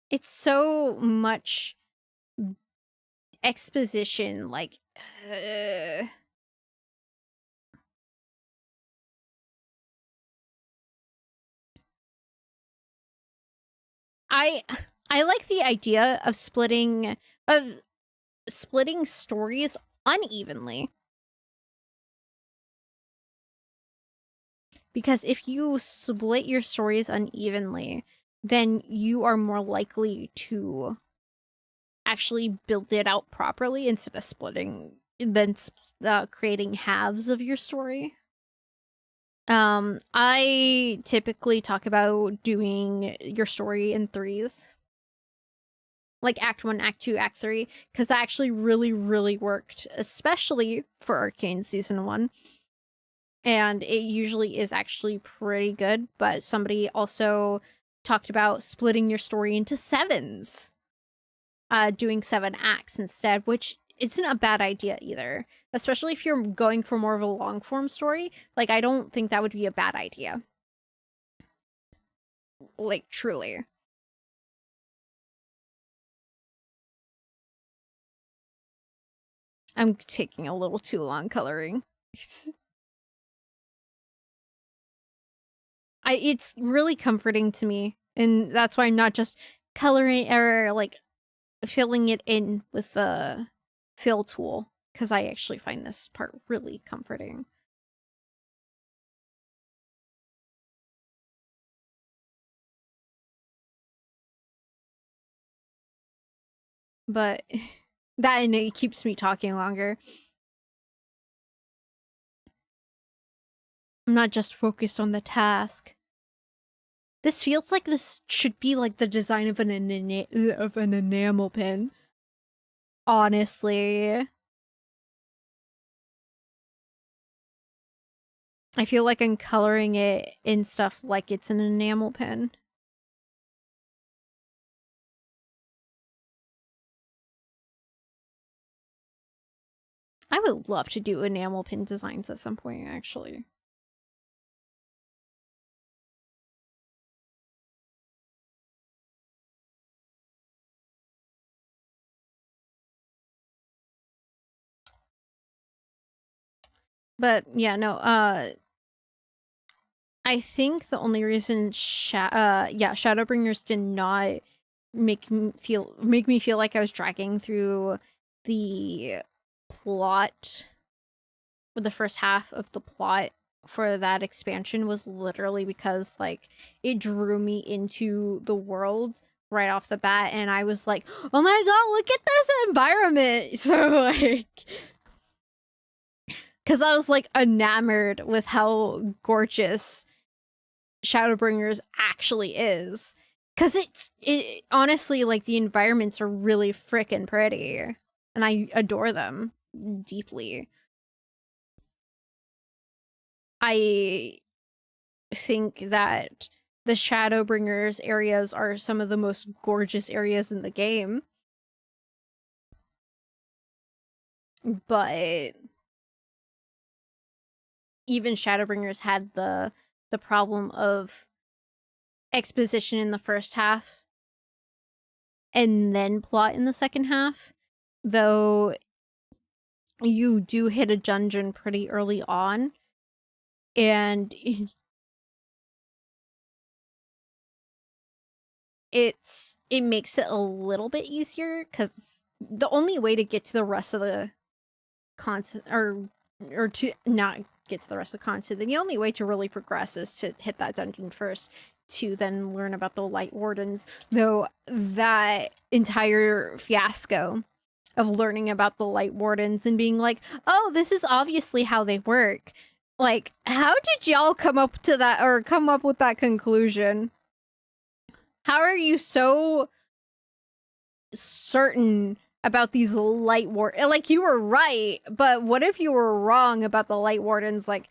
S1: it's so much exposition, like, I like the idea of splitting stories unevenly. Because if you split your stories unevenly, then you are more likely to actually build it out properly instead of creating halves of your story. I typically talk about doing your story in threes. Like Act 1, Act 2, Act 3, because that actually really, really worked, especially for Arcane Season 1. And it usually is actually pretty good, but somebody also talked about splitting your story into sevens. Doing 7 acts instead, which isn't a bad idea either. Especially if you're going for more of a long form story. Like, I don't think that would be a bad idea. Like, truly. I'm taking a little too long coloring. It's really comforting to me, and that's why I'm not just coloring or like filling it in with the fill tool, because I actually find this part really comforting. But that, and it keeps me talking longer. I'm not just focused on the task. This feels like this should be like the design of an enamel pin. Honestly. I feel like I'm coloring it in stuff like it's an enamel pin. I would love to do enamel pin designs at some point, actually. But yeah, no, I think the only reason Shadowbringers did not make me feel like I was dragging through the plot, with the first half of the plot for that expansion, was literally because like it drew me into the world right off the bat, and I was like, oh my god, look at this environment. So like, because I was like enamored with how gorgeous Shadowbringers actually is. Because it honestly, like, the environments are really freaking pretty, and I adore them deeply. I think that the Shadowbringers areas are some of the most gorgeous areas in the game. But even Shadowbringers had the problem of exposition in the first half and then plot in the second half. Though you do hit a dungeon pretty early on, and it makes it a little bit easier, because the only way to get to the rest of the content, or to not get to the rest of the content, the only way to really progress is to hit that dungeon first, to then learn about the Light Wardens. Though that entire fiasco of learning about the Light Wardens and being like, oh, this is obviously how they work. Like, how did y'all come up to that, or come up with that conclusion? How are you so certain about these Light Wardens? Like, you were right, but what if you were wrong about the Light Wardens? Like,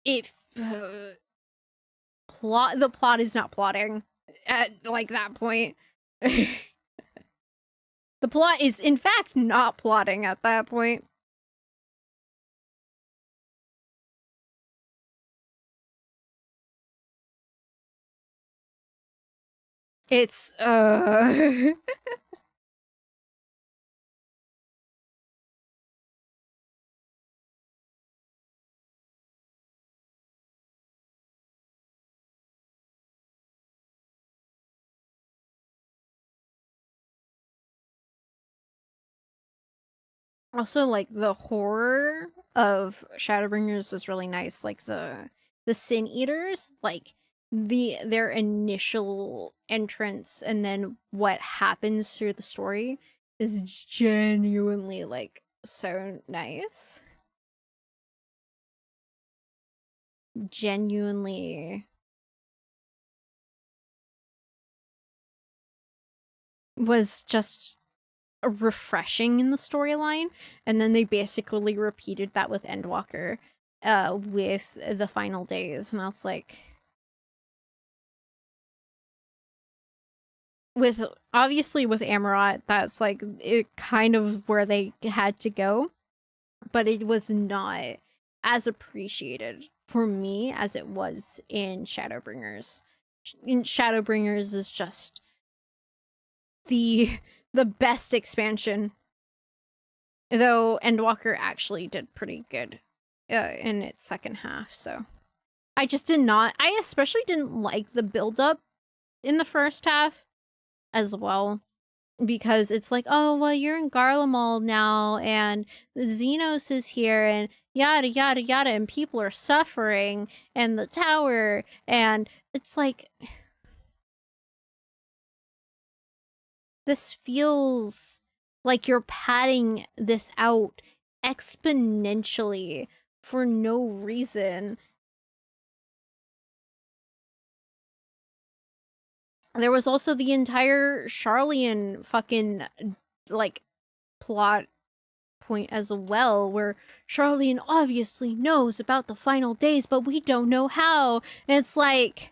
S1: if the plot is not plotting at, like, that point. The plot is, in fact, not plotting at that point. It's, Also, like, the horror of Shadowbringers was really nice. Like, the Sin Eaters, like, their initial entrance and then what happens through the story is genuinely, like, so nice. Genuinely was just refreshing in the storyline, and then they basically repeated that with Endwalker, with the final days, and I was like, with obviously with Amarot, that's like it kind of where they had to go, but it was not as appreciated for me as it was in Shadowbringers. In Shadowbringers is just the best expansion, though Endwalker actually did pretty good in its second half. So I just did not. I especially didn't like the build up in the first half as well, because it's like, oh, well, you're in Garlemald now, and Xenos is here, and yada yada yada, and people are suffering, and the tower, and it's like, this feels like you're padding this out exponentially for no reason. There was also the entire Charlian fucking, like, plot point as well, where Charlian obviously knows about the final days, but we don't know how. And it's like,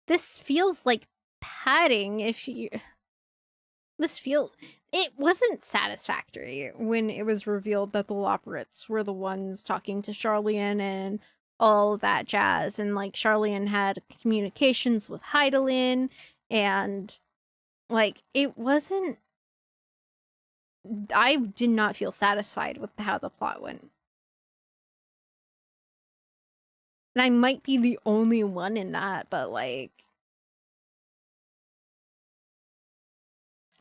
S1: this feels like padding. It wasn't satisfactory when it was revealed that the Loperates were the ones talking to Charlian and all that jazz, and like Charlian had communications with Hydaelyn, and like, it wasn't, I did not feel satisfied with how the plot went. And I might be the only one in that, but like,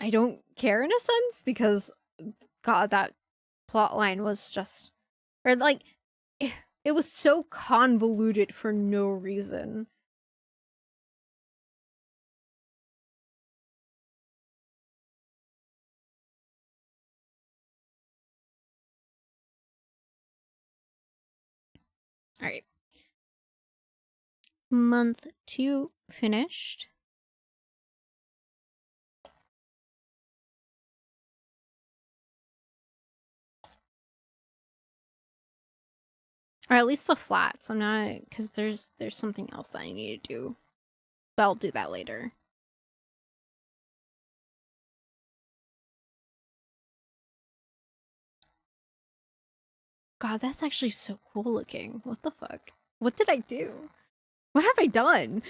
S1: I don't care in a sense, because god, that plot line was just, or like, it was so convoluted for no reason. All right. Month 2 finished. Or at least the flats. I'm not, because there's something else that I need to do. But I'll do that later. God, that's actually so cool looking. What the fuck? What did I do? What have I done?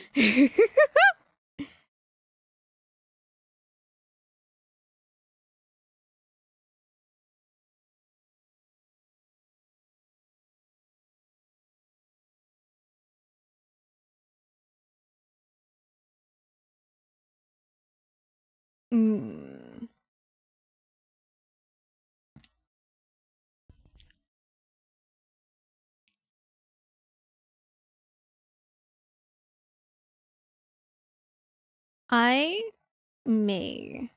S1: Mm. I may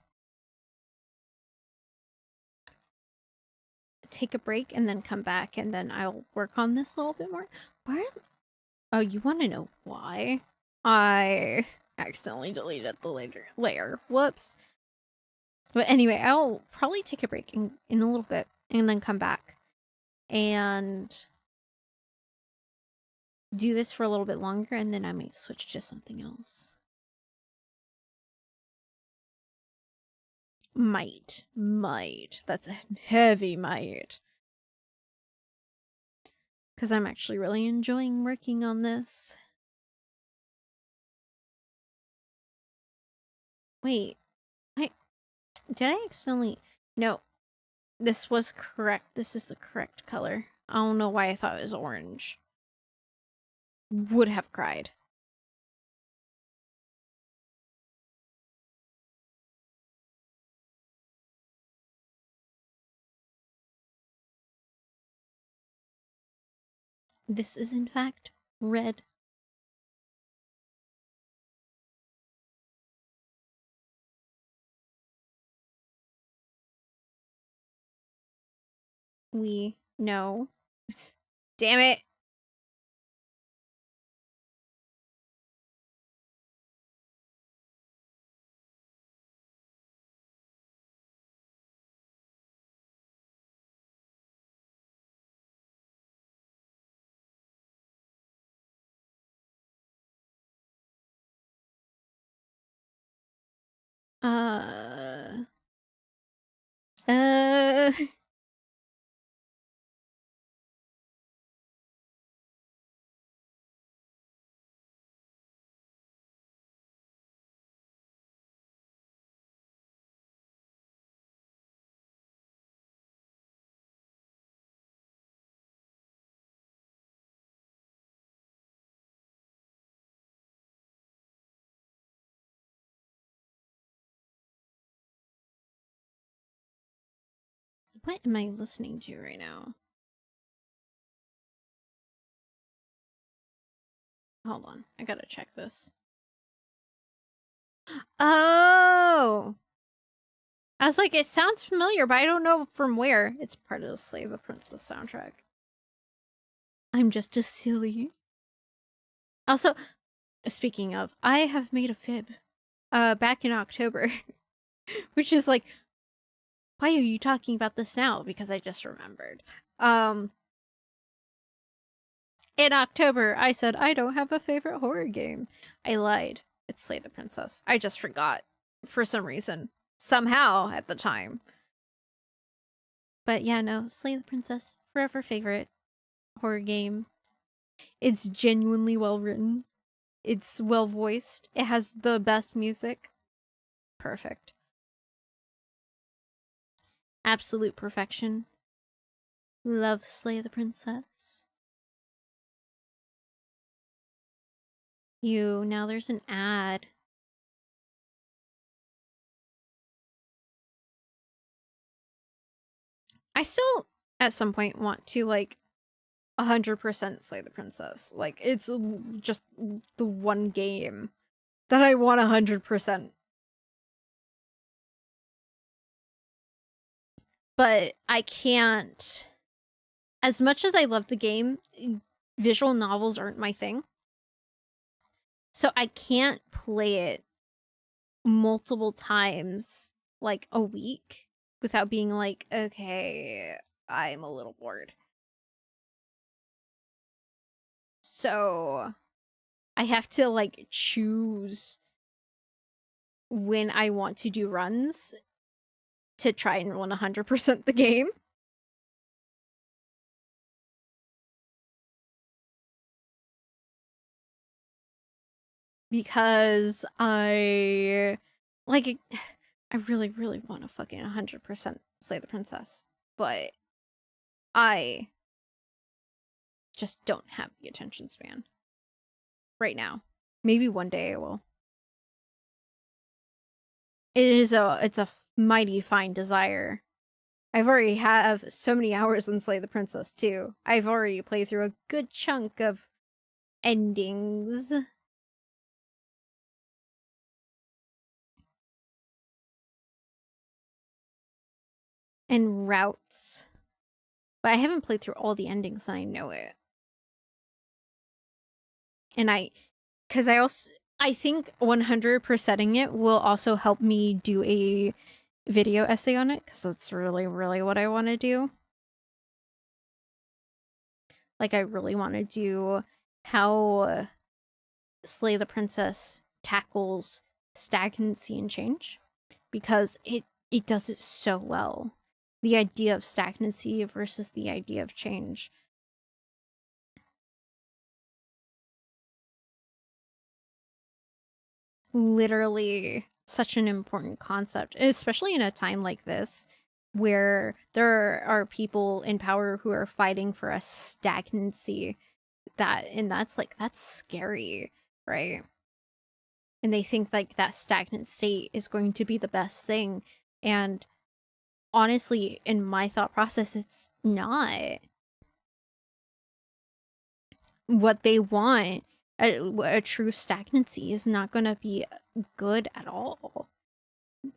S1: take a break and then come back and then I'll work on this a little bit more. Where? Oh, you want to know why? I accidentally deleted the layer. Whoops. But anyway, I'll probably take a break in a little bit and then come back and do this for a little bit longer and then I might switch to something else. Might. That's a heavy might. Because I'm actually really enjoying working on this. Wait. Did I accidentally... No. This was correct. This is the correct color. I don't know why I thought it was orange. Would have cried. This is in fact red. We know. Damn it. Uh... Uh... What am I listening to right now? Hold on. I gotta check this. Oh! I was like, it sounds familiar, but I don't know from where. It's part of the Slay the Princess soundtrack. I'm just a silly. Also, speaking of, I have made a fib. Back in October. Which is like, why are you talking about this now? Because I just remembered. In October, I said I don't have a favorite horror game. I lied. It's Slay the Princess. I just forgot for some reason. Somehow at the time. But yeah, no, Slay the Princess, forever favorite horror game. It's genuinely well written. It's well voiced. It has the best music. Perfect. Absolute perfection. Love Slay the Princess. Now there's an ad. I still, at some point, want to, like, 100% Slay the Princess. Like, it's just the one game that I want 100%. But I can't. As much as I love the game, visual novels aren't my thing. So I can't play it multiple times, like, a week without being like, okay, I'm a little bored. So I have to, like, choose when I want to do runs to try and 100% the game. Because I really, really want to fucking 100% Slay the Princess, but I just don't have the attention span right now. Maybe one day I will. It's a mighty fine desire. I've already have so many hours in Slay the Princess too. I've already played through a good chunk of endings. And routes. But I haven't played through all the endings and I know it. And I think 100%ing it will also help me do a video essay on it, because that's really, really what I want to do. Like, I really want to do how Slay the Princess tackles stagnancy and change, because it does it so well. The idea of stagnancy versus the idea of change. Literally such an important concept, especially in a time like this where there are people in power who are fighting for a stagnancy that's scary, right? And they think like that stagnant state is going to be the best thing, and honestly, in my thought process, it's not what they want. A true stagnancy is not going to be good at all.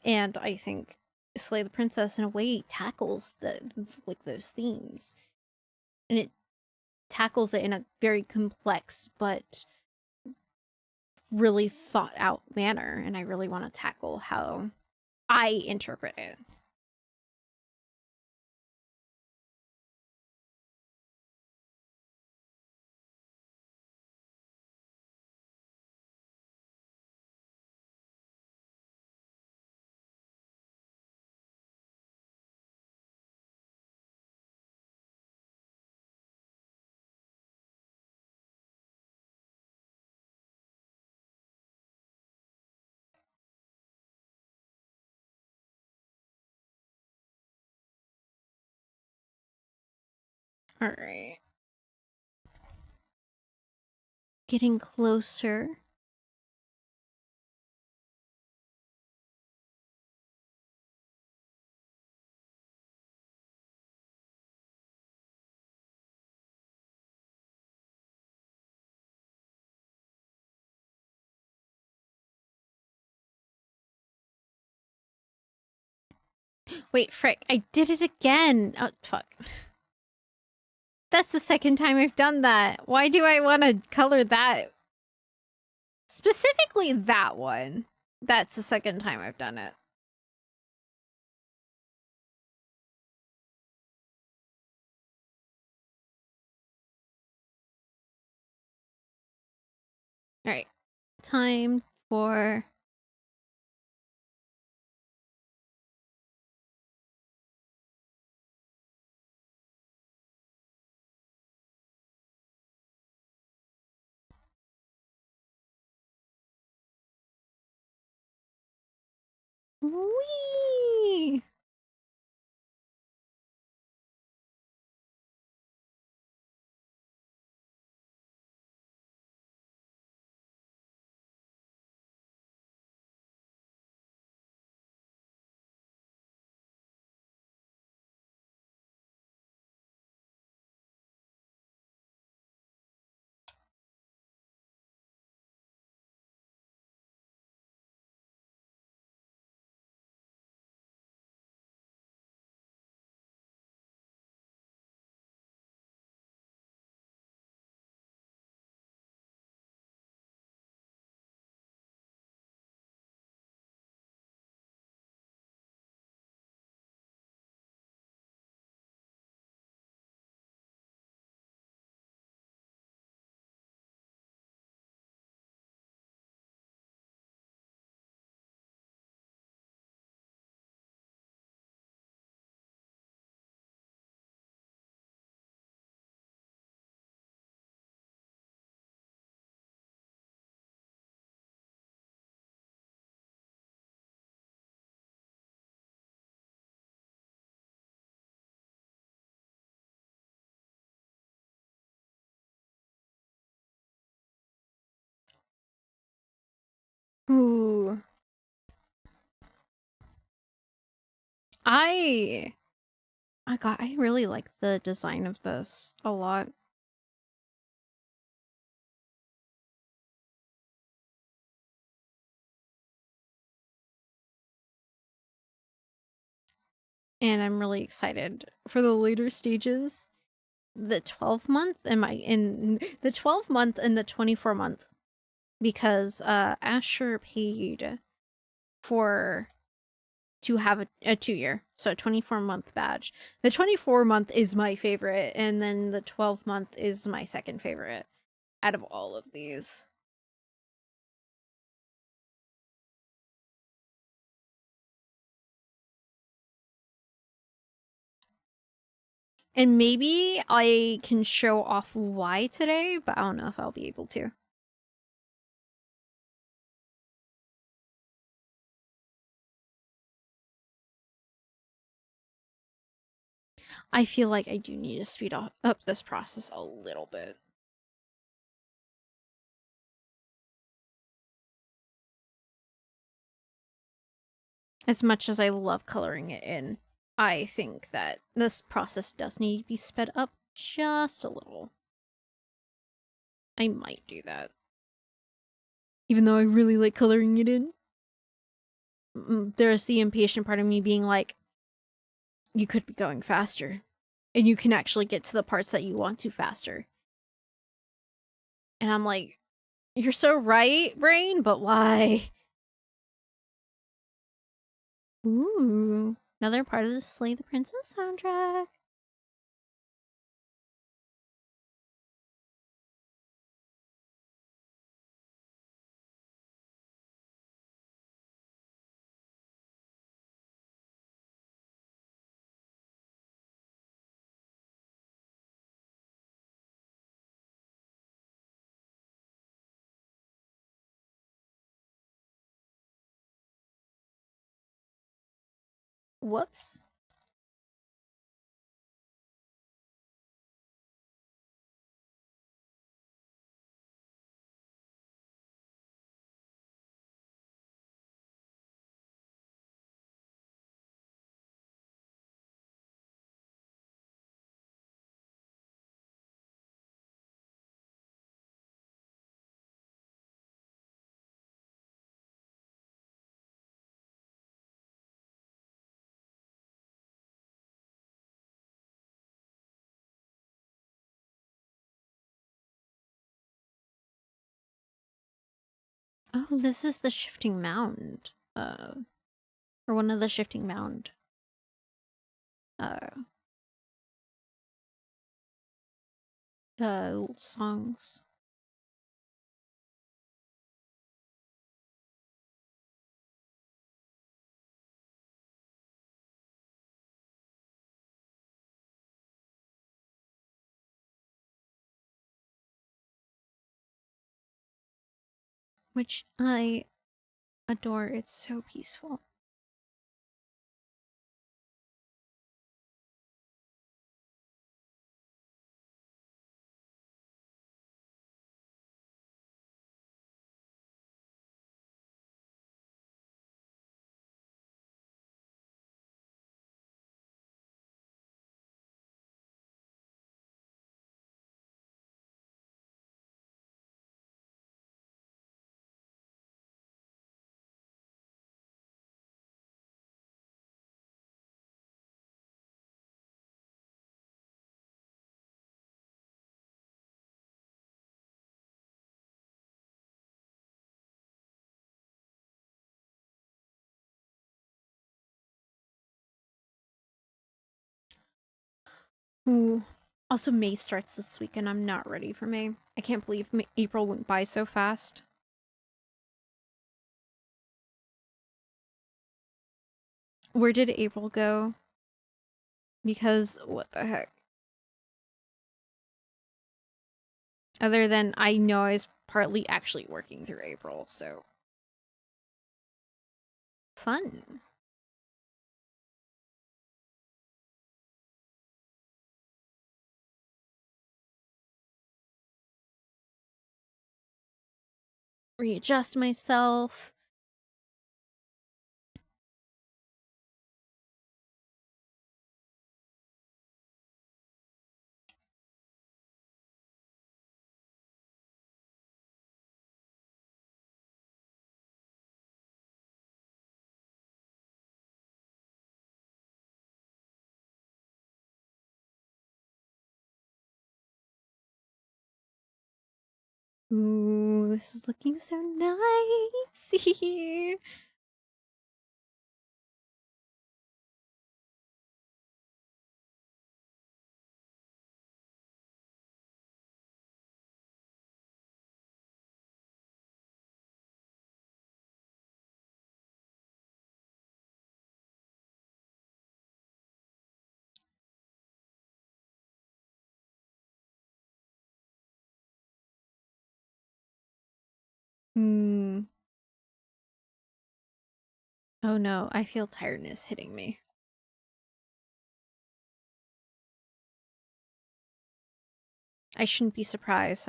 S1: And I think Slay the Princess in a way tackles those themes, and it tackles it in a very complex but really thought out manner. And I really want to tackle how I interpret it. All right, getting closer. Wait, frick, I did it again. Oh, fuck. That's the second time I've done that. Why do I want to color that? Specifically that one. That's the second time I've done it. Alright. Time for... Whee! Ooh. I I really like the design of this a lot. And I'm really excited for the later stages. The 12 month and the 12 month and the 24 month, because Asher paid for to have a 2-year, so a 24-month badge. The 24-month is my favorite, and then the 12-month is my second favorite out of all of these. And maybe I can show off why today, but I don't know if I'll be able to. I feel like I do need to speed up this process a little bit. As much as I love coloring it in, I think that this process does need to be sped up just a little. I might do that. Even though I really like coloring it in. There's the impatient part of me being like, you could be going faster. And you can actually get to the parts that you want to faster. And I'm like, you're so right, brain, but why? Ooh, another part of the Slay the Princess soundtrack. Whoops. Oh, this is the shifting mound. Or one of the shifting mound. Uh, songs. Which I adore. It's so peaceful. Ooh. Also, May starts this week, and I'm not ready for May. I can't believe April went by so fast. Where did April go? Because, what the heck? Other than I know I was partly actually working through April, so. Fun. readjust myself. Ooh, this is looking so nice. Hmm. Oh no, I feel tiredness hitting me. I shouldn't be surprised.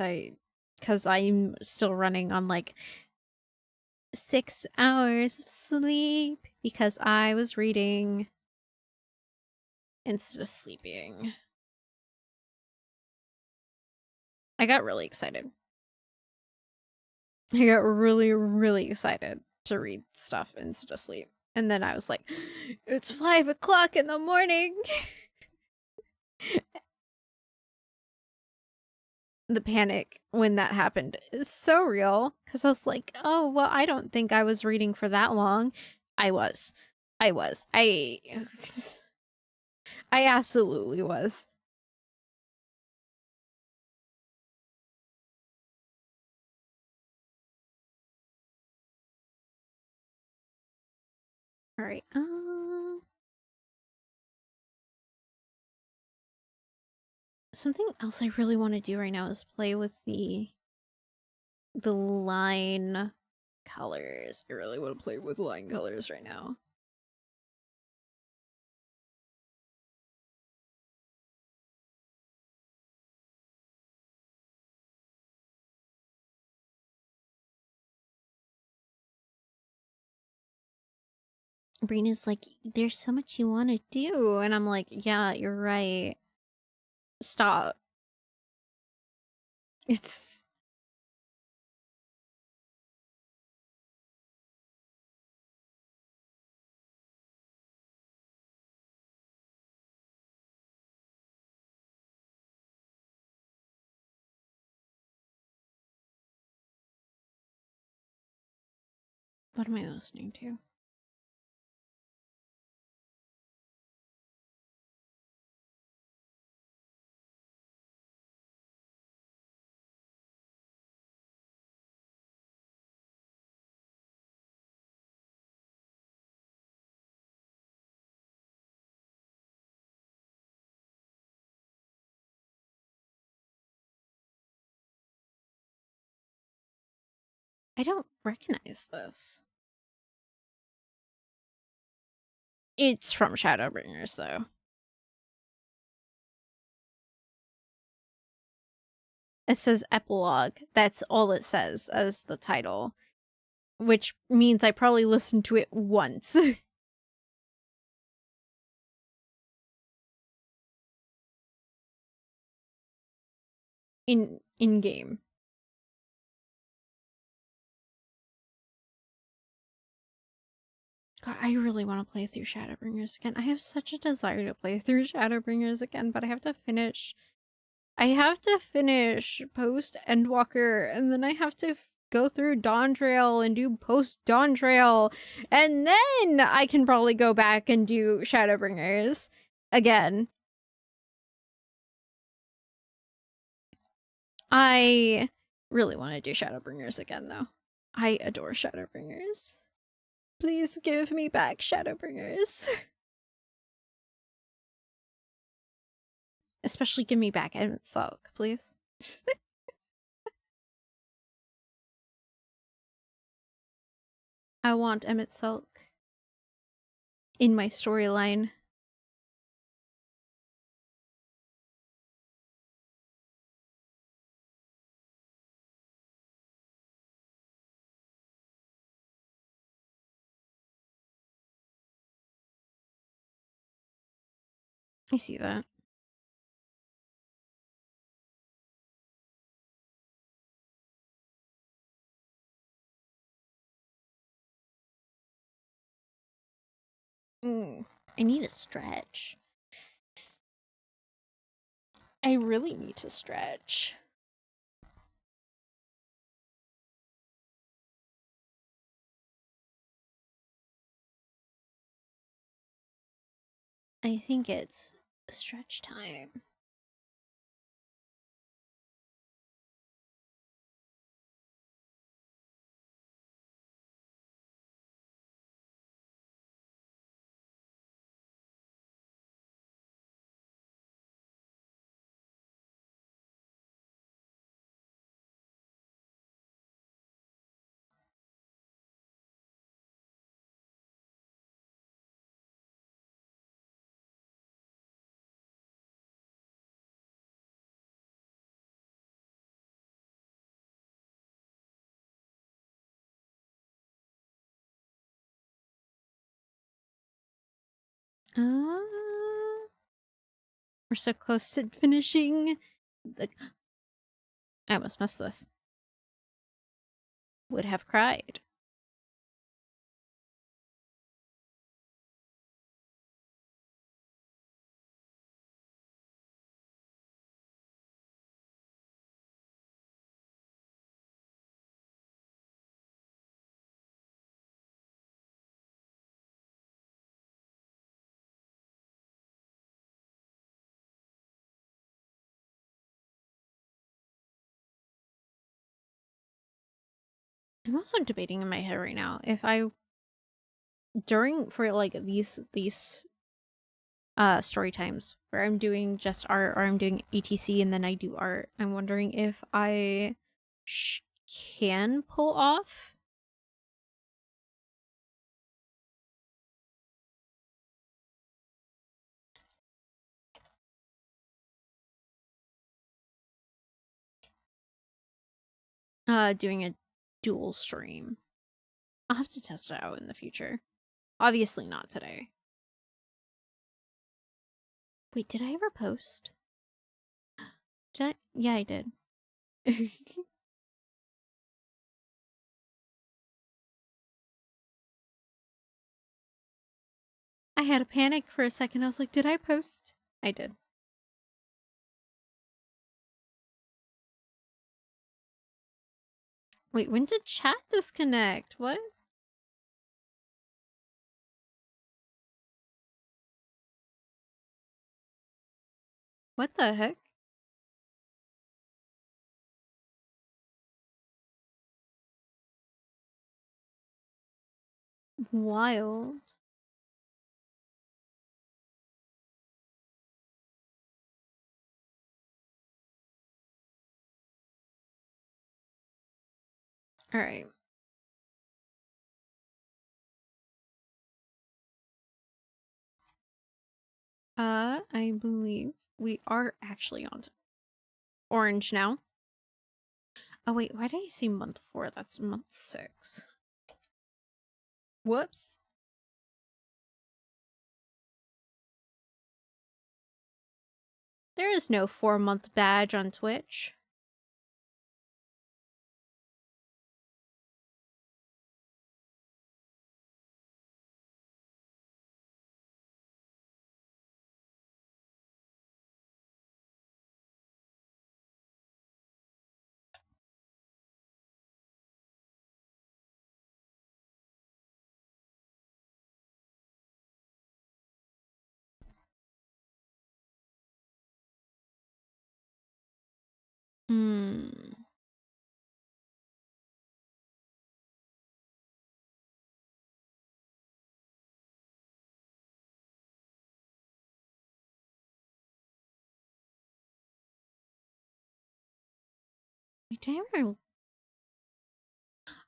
S1: Because I'm still running on like 6 hours of sleep because I was reading instead of sleeping. I got really excited. I got really, really excited to read stuff instead of sleep. And then I was like, it's 5 o'clock in the morning. The panic when that happened is so real because I was like, oh, well, I don't think I was reading for that long. I was. I I absolutely was. All right. Something else I really want to do right now is play with the line colors. I really want to play with line colors right now. Brina's like, there's so much you want to do. And I'm like, yeah, you're right. Stop. It's... What am I listening to? I don't recognize this. It's from Shadowbringers, though. It says epilogue. That's all it says as the title. Which means I probably listened to it once. in game. God, I really want to play through Shadowbringers again. I have such a desire to play through Shadowbringers again, but I have to finish post Endwalker, and then I have to go through Dawntrail and do post Dawntrail, and then I can probably go back and do Shadowbringers again. I really want to do Shadowbringers again, though. I adore Shadowbringers. Please give me back Shadowbringers. Especially give me back Emmett Sulk, please. I want Emmett Sulk in my storyline. I see that. I need a stretch. I really need to stretch. I think it's stretch time. Uh, we're so close to finishing. I almost missed this. Would have cried. I'm also debating in my head right now if I for like these story times where I'm doing just art or I'm doing ATC and then I do art, I'm wondering if I can pull off doing a dual stream. I'll have to test it out in the future. Obviously not today. Wait, did I ever post? Did I? Yeah, I did. I had a panic for a second. I was like, did I post? I did. Wait, when did chat disconnect? What? What the heck? Wild. All right. I believe we are actually on orange now. Oh wait, why did I say month 4? That's month 6. Whoops. There is no 4-month badge on Twitch. Hmm. Wait, did I ever...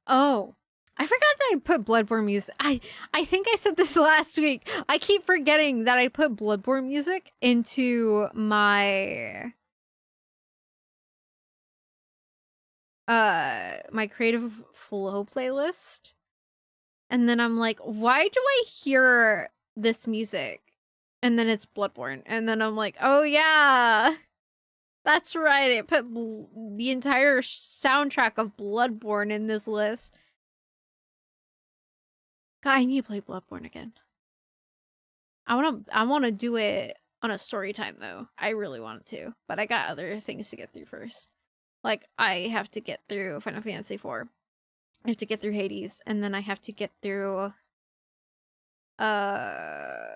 S1: Oh, I forgot that I put Bloodborne music. I think I said this last week. I keep forgetting that I put Bloodborne music into my my creative flow playlist. And then I'm like, why do I hear this music And then it's Bloodborne. And then I'm like, oh yeah, that's right. It put the entire soundtrack of Bloodborne in this list. God, I need to play Bloodborne again. I wanna do it on a story time though. I really want to, but I got other things to get through first. Like I have to get through Final Fantasy IV. I have to get through Hades, and then I have to get through uh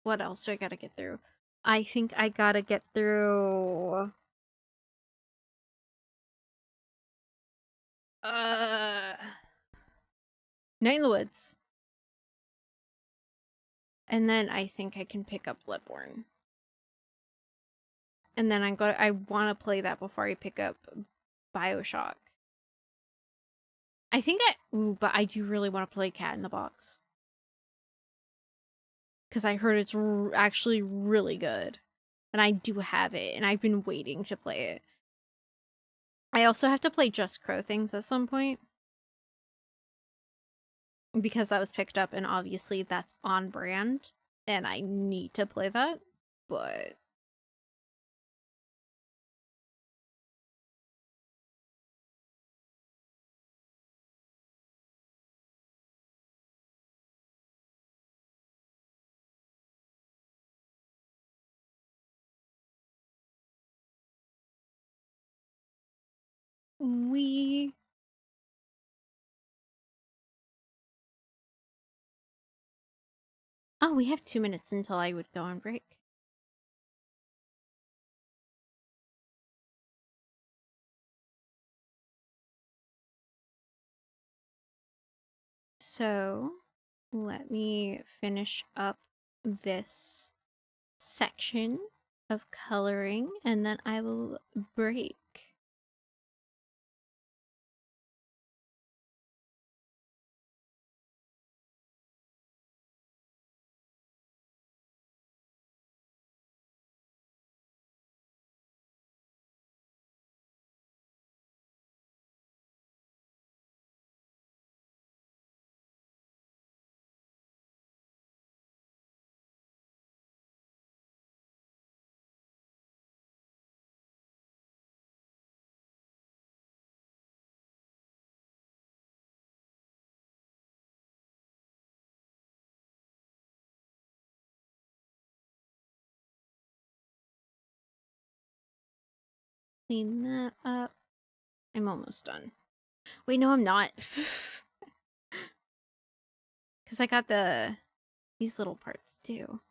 S1: what else do I gotta get through? I think I gotta get through uh Night in the Woods. And then I think I can pick up Bloodborne. And then I wanna play that before I pick up BioShock. I think but I do really want to play Cat in the Box. Because I heard it's actually really good. And I do have it, and I've been waiting to play it. I also have to play Just Crow Things at some point. Because that was picked up, and obviously that's on brand. And I need to play that. But we... Oh, we have 2 minutes until I would go on break. So, let me finish up this section of coloring, and then I will break. Clean that up. I'm almost done. Wait, no, I'm not. Because I got these little parts too.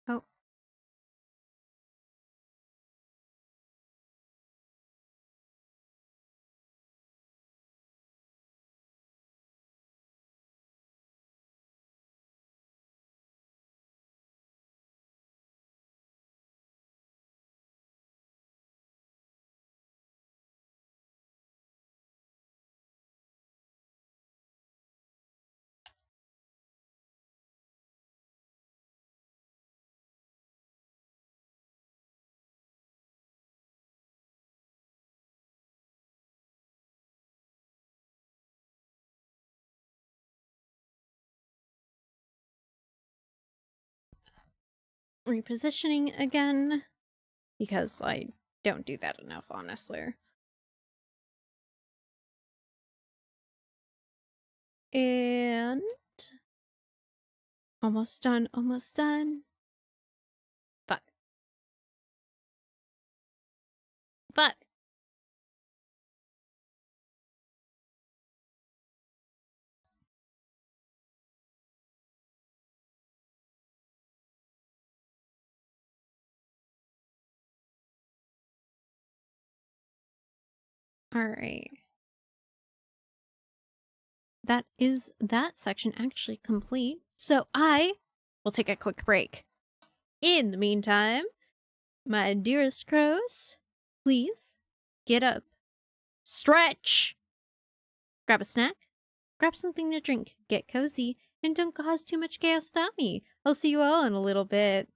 S1: Oh. Repositioning again. Because I don't do that enough, honestly. And... almost done, almost done. Fuck. Fuck. All right. That is that section actually complete. So I will take a quick break. In the meantime, my dearest crows, please get up, stretch, grab a snack, grab something to drink, get cozy, and don't cause too much chaos without me. I'll see you all in a little bit.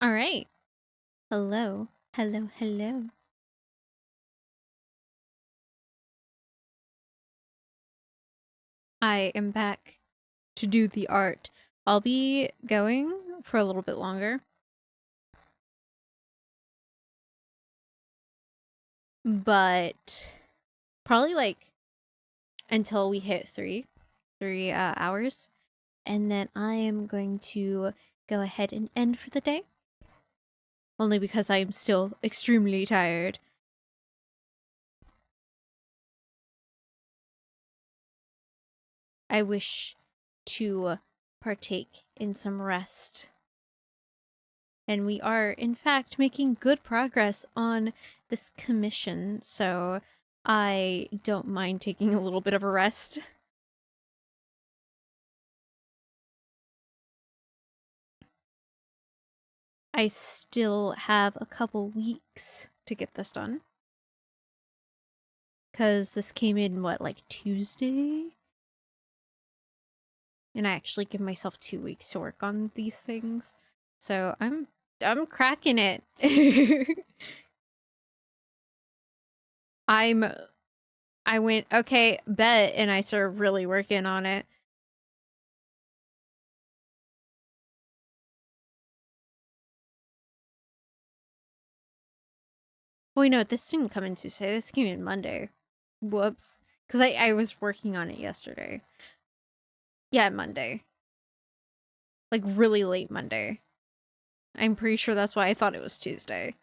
S1: All right. Hello. Hello, hello. I am back to do the art. I'll be going for a little bit longer. But probably like until we hit three hours. And then I am going to go ahead and end for the day. Only because I am still extremely tired. I wish to partake in some rest. And we are, in fact, making good progress on this commission, so I don't mind taking a little bit of a rest. I still have a couple weeks to get this done. Because this came in, what, like Tuesday? And I actually give myself 2 weeks to work on these things. So I'm cracking it. I went, okay, bet, and I started really working on it. Wait, no, this didn't come in Tuesday. This came in Monday. Whoops. Because I was working on it yesterday. Yeah, Monday. Like, really late Monday. I'm pretty sure that's why I thought it was Tuesday.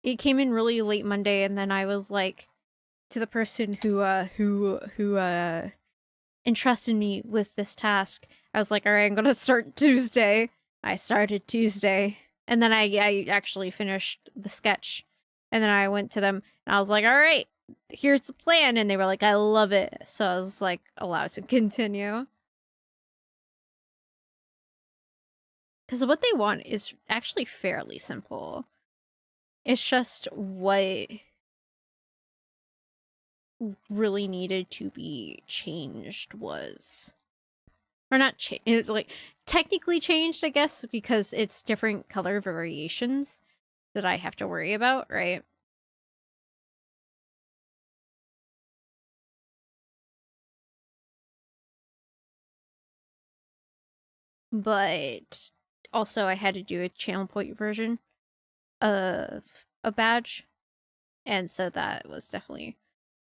S1: it came in really late Monday, and then I was like to the person who entrusted me with this task. I was like, all right, I'm gonna start Tuesday. I started Tuesday, and then I actually finished the sketch, and then I went to them and I was like, all right, here's the plan, and they were like, I love it. So I was like allowed to continue. Because what they want is actually fairly simple. It's just what really needed to be changed was, or not changed, like technically changed, I guess, because it's different color variations that I have to worry about, right? But also I had to do a channel point version of a badge, and so that was definitely,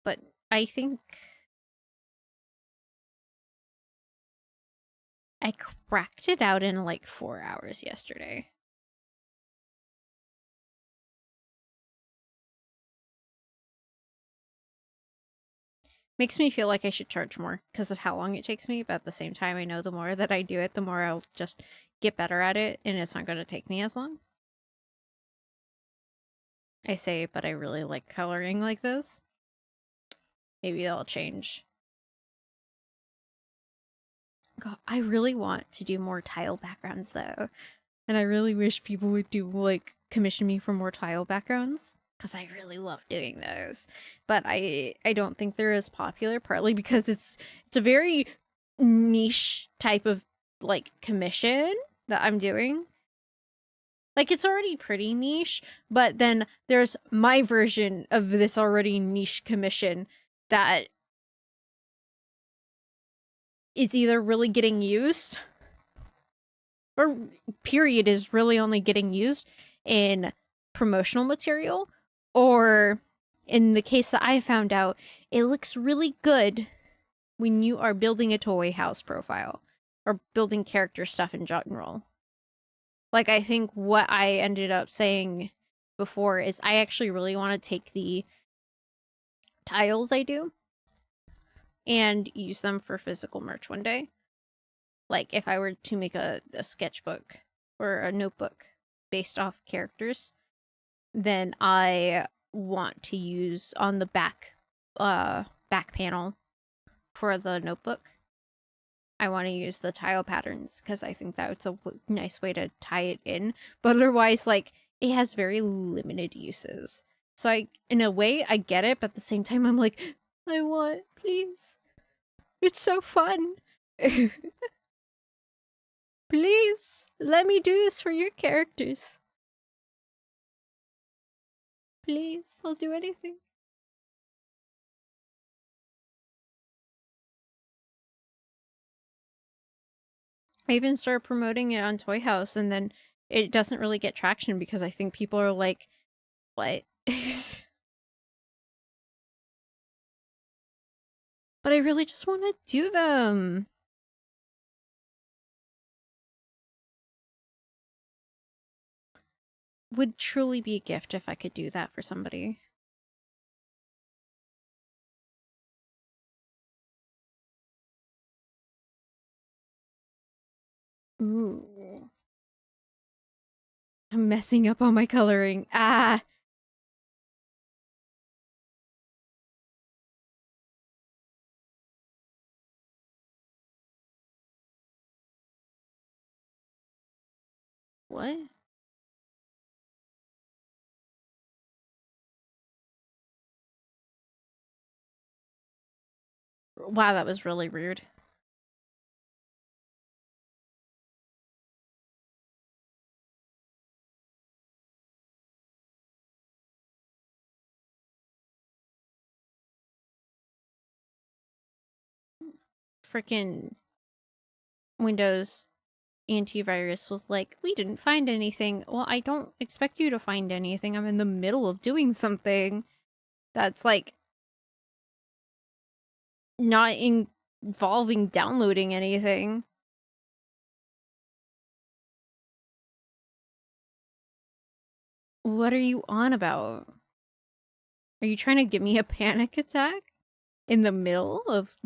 S1: but I think I cracked it out in like 4 hours yesterday. Makes me feel like I should charge more because of how long it takes me, but at the same time, I know the more that I do it, the more I'll just get better at it, and it's not going to take me as long. I say, but I really like coloring like this. Maybe that'll change. God, I really want to do more tile backgrounds though, and I really wish people would do like commission me for more tile backgrounds because I really love doing those. But I don't think they're as popular, partly because it's a very niche type of like commission that I'm doing. Like, it's already pretty niche, but then there's my version of this already niche commission that is either really getting used, or period is really only getting used in promotional material, or in the case that I found out, it looks really good when you are building a toy house profile or building character stuff in general. Like, I think what I ended up saying before is I actually really want to take the tiles I do and use them for physical merch one day. Like, if I were to make a sketchbook or a notebook based off characters, then I want to use on the back panel for the notebook, I want to use the tile patterns because I think that's a nice way to tie it in. But otherwise, like, it has very limited uses. So in a way, I get it, but at the same time, I'm like, I want, please. It's so fun. Please, let me do this for your characters. Please, I'll do anything. I even started promoting it on Toy House, and then it doesn't really get traction because I think people are like, what? But I really just want to do them. Would truly be a gift if I could do that for somebody. Ooh. I'm messing up on my coloring. Ah! What? Wow, that was really rude. Frickin' Windows antivirus was like, we didn't find anything. Well, I don't expect you to find anything. I'm in the middle of doing something that's like not involving downloading anything. What are you on about? Are you trying to give me a panic attack in the middle of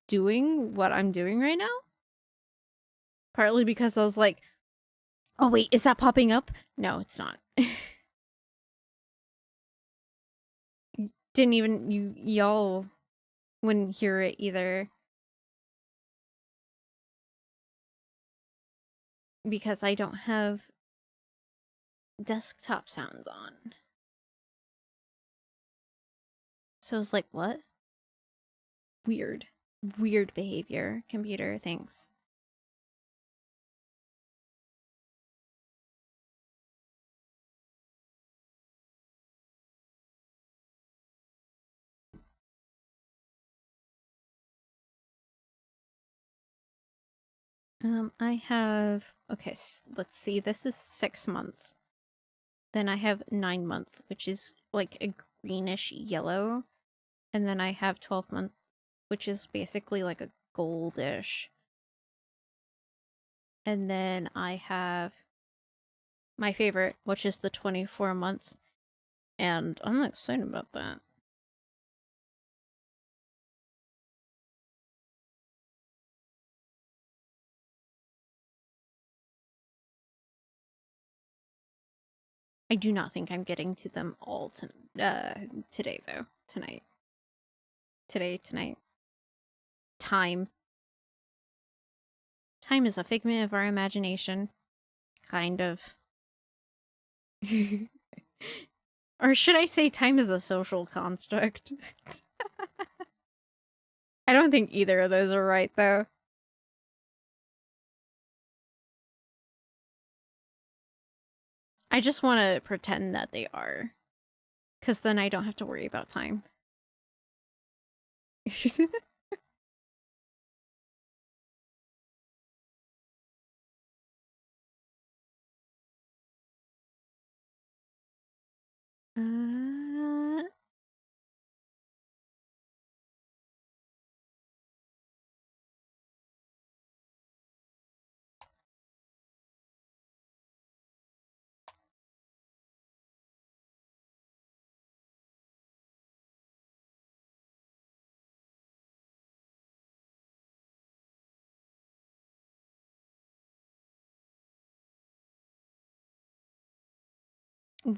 S1: doing what I'm doing right now? Partly because I was like, oh wait, is that popping up? No, it's not. Didn't even, y'all wouldn't hear it either. Because I don't have desktop sounds on. So I was like, what? Weird. Weird behavior, computer, thanks. I have, okay, let's see, this is 6 months. Then I have 9 months, which is like a greenish yellow. And then I have 12 months, which is basically like a goldish. And then I have my favorite, which is the 24 months. And I'm excited about that. I do not think I'm getting to them all today, though. Tonight. Tonight. Time. Time is a figment of our imagination. Kind of. Or should I say time is a social construct? I don't think either of those are right, though. I just want to pretend that they are. Because then I don't have to worry about time. uh...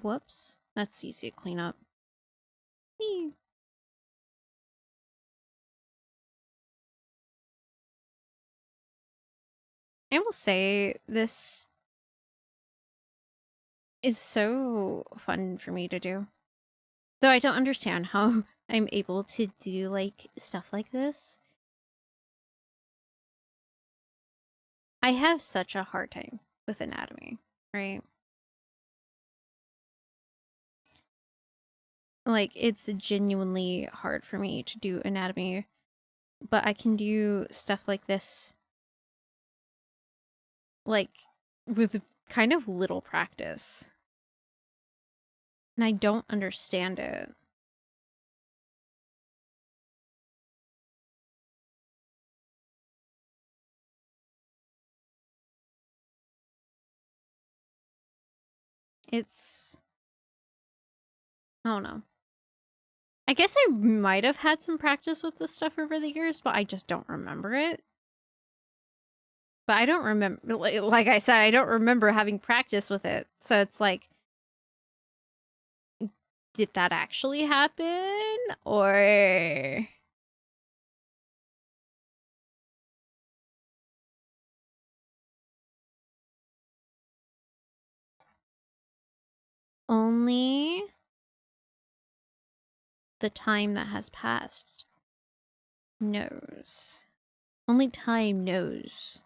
S1: Whoops. That's easy to clean up. Eee. I will say this is so fun for me to do. Though I don't understand how I'm able to do, like, stuff like this. I have such a hard time with anatomy, right? Like, it's genuinely hard for me to do anatomy, but I can do stuff like this, like, with kind of little practice. And I don't understand it. It's... I don't know. I guess I might have had some practice with this stuff over the years, but I just don't remember it. But I don't remember, like I said, I don't remember having practice with it. So it's like, did that actually happen? Or... Only the time that has passed knows. Only time knows.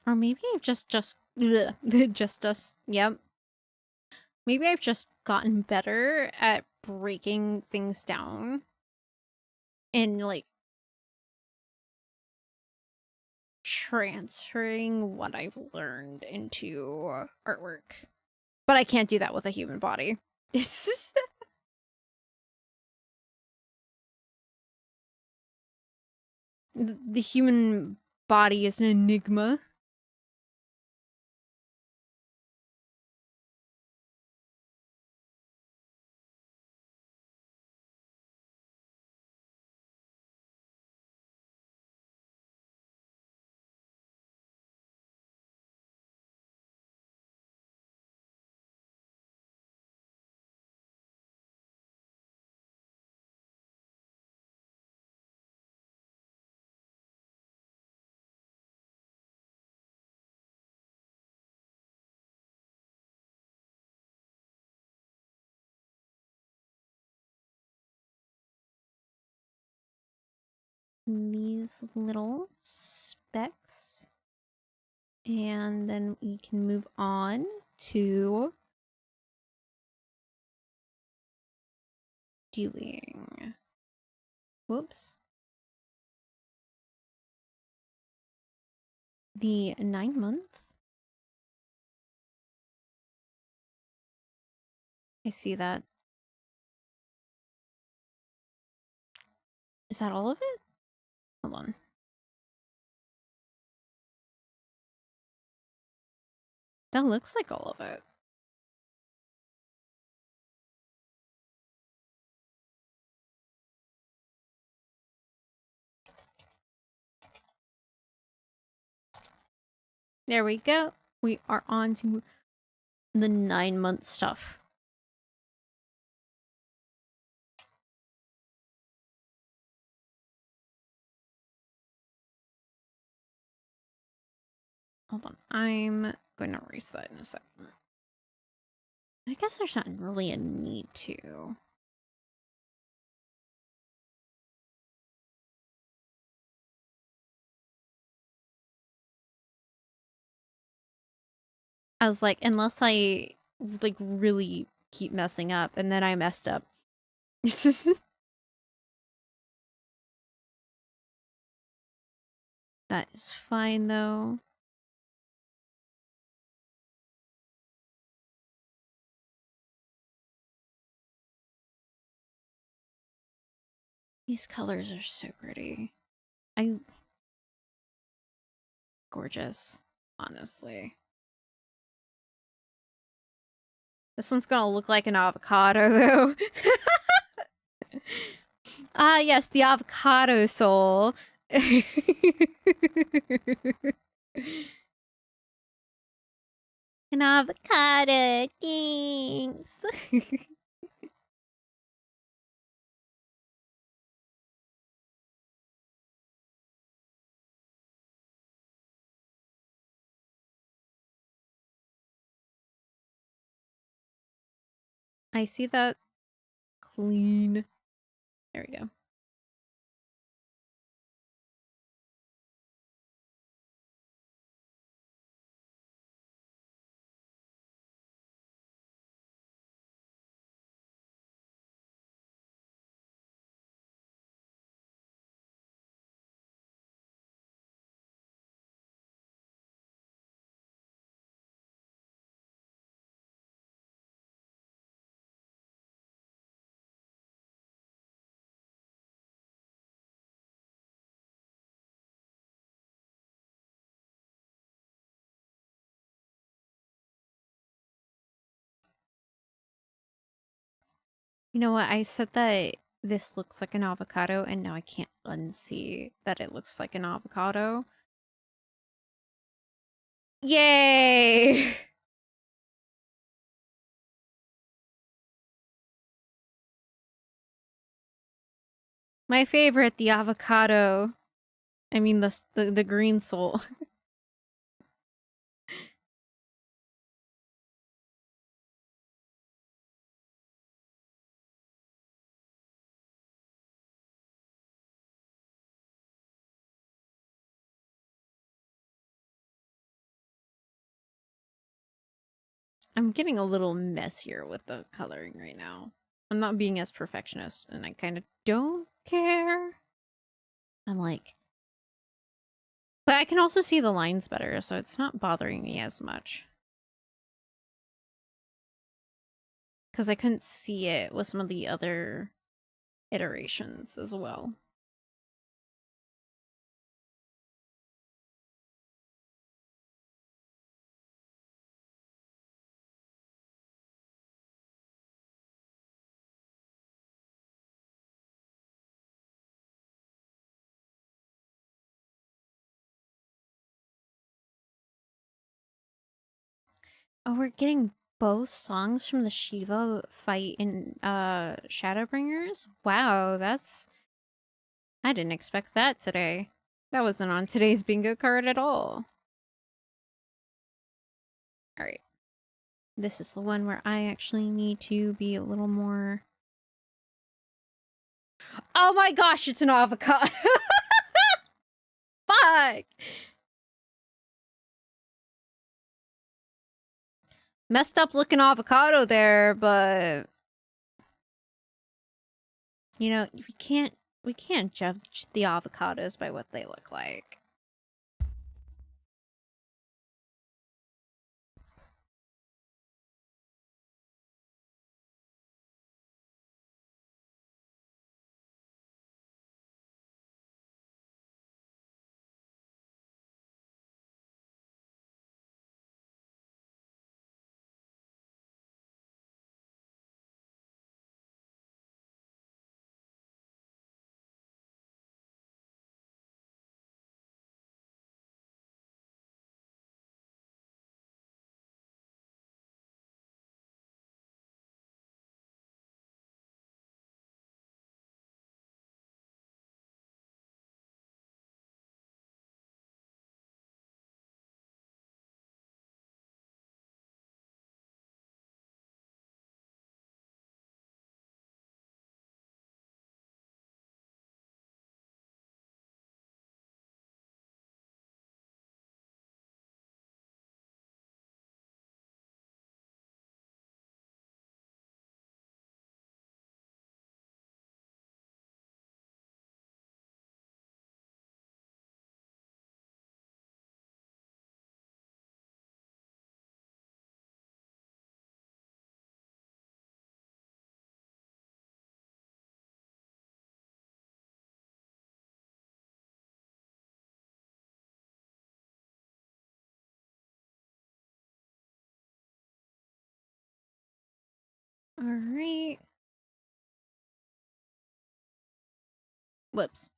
S1: Or maybe I've yep. Maybe I've just gotten better at breaking things down and, like, transferring what I've learned into artwork. But I can't do that with a human body. It's the human body is an enigma. These little specks. And then we can move on to doing... Whoops. The 9-month. I see that. Is that all of it? Hold on. That looks like all of it. There we go. We are on to the 9-month stuff. Hold on. I'm going to erase that in a second. I guess there's not really a need to. I was like, unless I, like, really keep messing up, and then I messed up. That is fine, though. These colors are so pretty. Gorgeous, honestly. This one's gonna look like an avocado, though. Ah, yes, the avocado soul. An avocado, thanks. I see that clean. There we go. You know what? I said that this looks like an avocado, and now I can't unsee that it looks like an avocado. Yay! My favorite, the avocado. I mean, the green soul. I'm getting a little messier with the coloring right now. I'm not being as perfectionist, and I kind of don't care. I'm like... But I can also see the lines better, so it's not bothering me as much. Because I couldn't see it with some of the other iterations as well. Oh, we're getting both songs from the Shiva fight in Shadowbringers? Wow, that's... I didn't expect that today. That wasn't on today's bingo card at all. Alright. This is the one where I actually need to be a little more... Oh my gosh, it's an avocado! Fuck! Messed up looking avocado there, but... You know, we can't judge the avocados by what they look like. Alright. Whoops.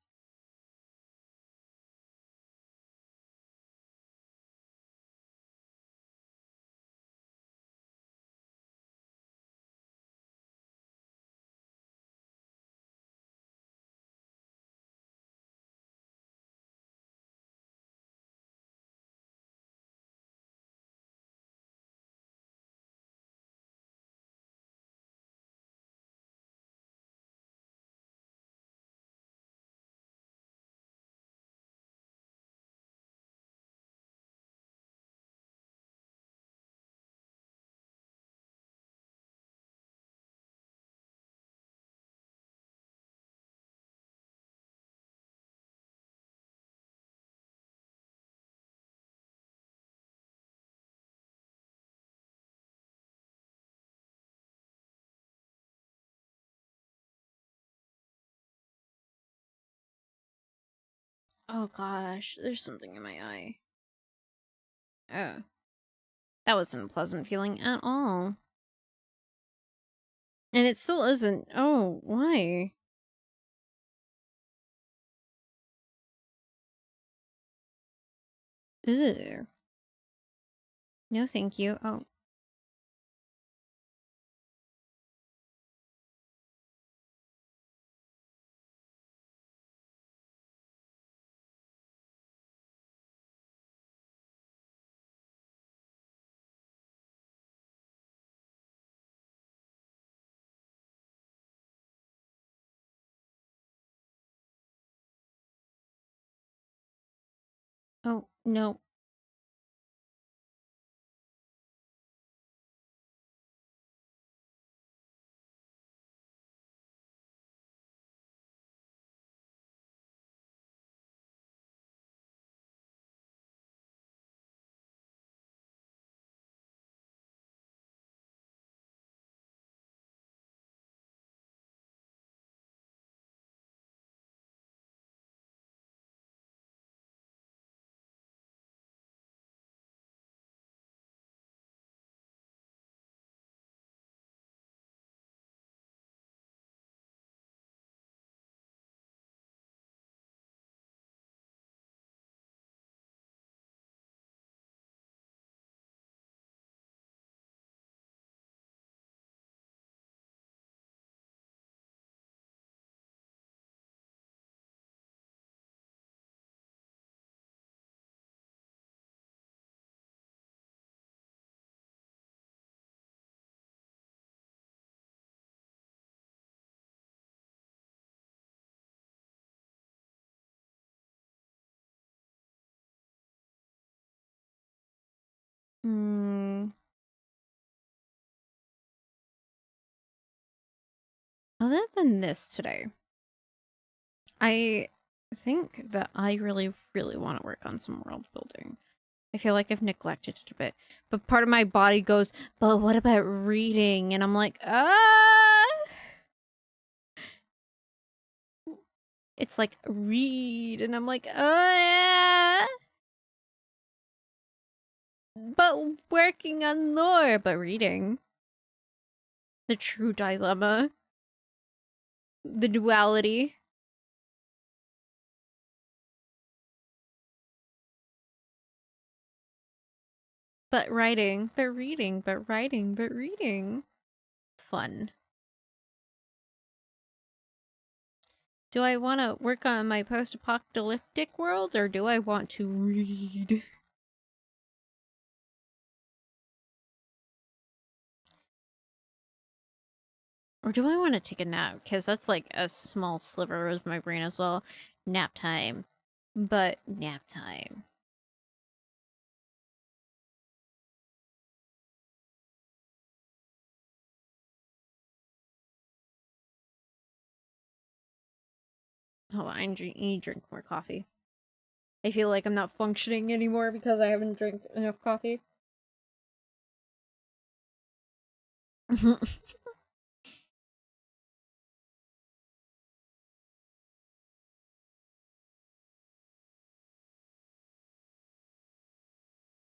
S1: Oh gosh, there's something in my eye. Oh. That wasn't a pleasant feeling at all. And it still isn't. Oh, why? Ew. No, thank you. Oh. Oh, no. Hmm. Other than this today, I think that I really, really want to work on some world building. I feel like I've neglected it a bit. But part of my body goes, but what about reading? And I'm like, ah! It's like, read. And I'm like, ah! But working on lore, but reading. The true dilemma. The duality. But writing, but reading, but writing, but reading. Fun. Do I want to work on my post-apocalyptic world, or do I want to read? Or do I want to take a nap? Because that's like a small sliver of my brain as well. Nap time. But nap time. Oh, I need to drink more coffee. I feel like I'm not functioning anymore because I haven't drank enough coffee.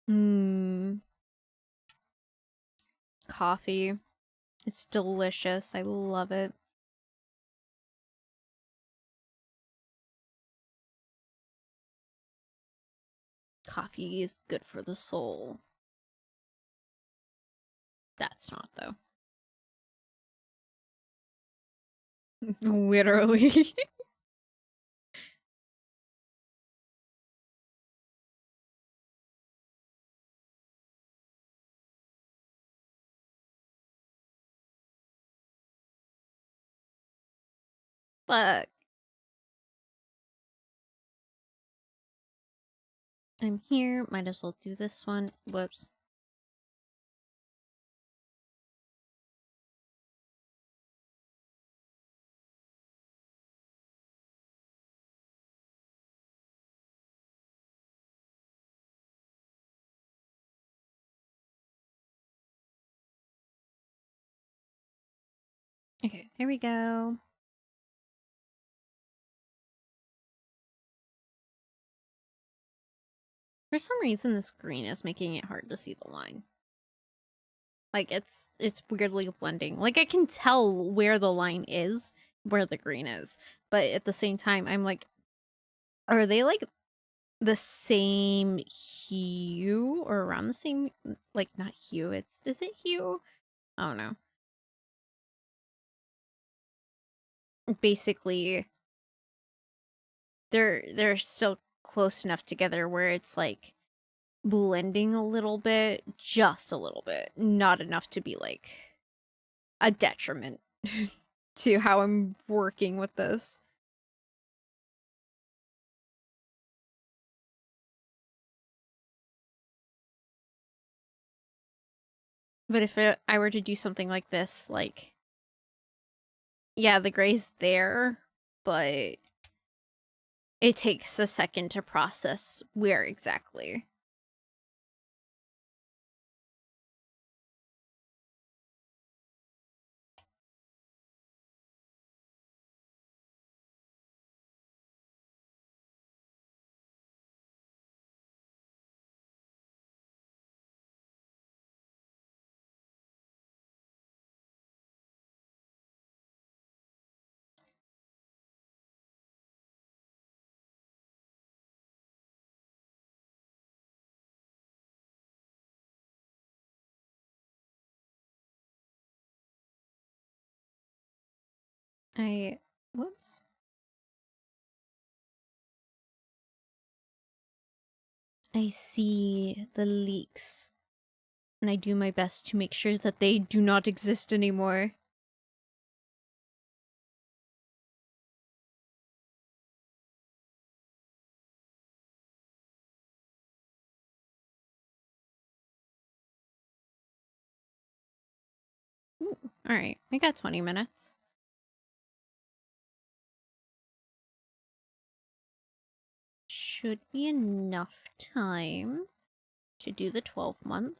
S1: Hmm. Coffee. It's delicious. I love it. Coffee is good for the soul. That's not, though. Literally. Fuck. I'm here. Might as well do this one. Whoops. Okay, here we go. For some reason, this green is making it hard to see the line. Like, it's weirdly blending. Like, I can tell where the line is, where the green is. But at the same time, I'm like, are they, like, the same hue? Or around the same, like, not hue, is it hue? I don't know. Basically, they're still close enough together where it's, like, blending a little bit, just a little bit, not enough to be like a detriment to how I'm working with this. But if I were to do something like this, like, yeah, the gray's there, but it takes a second to process where exactly. Whoops. I see the leaks, and I do my best to make sure that they do not exist anymore. Alright, we got 20 minutes. Should be enough time to do the 12-month.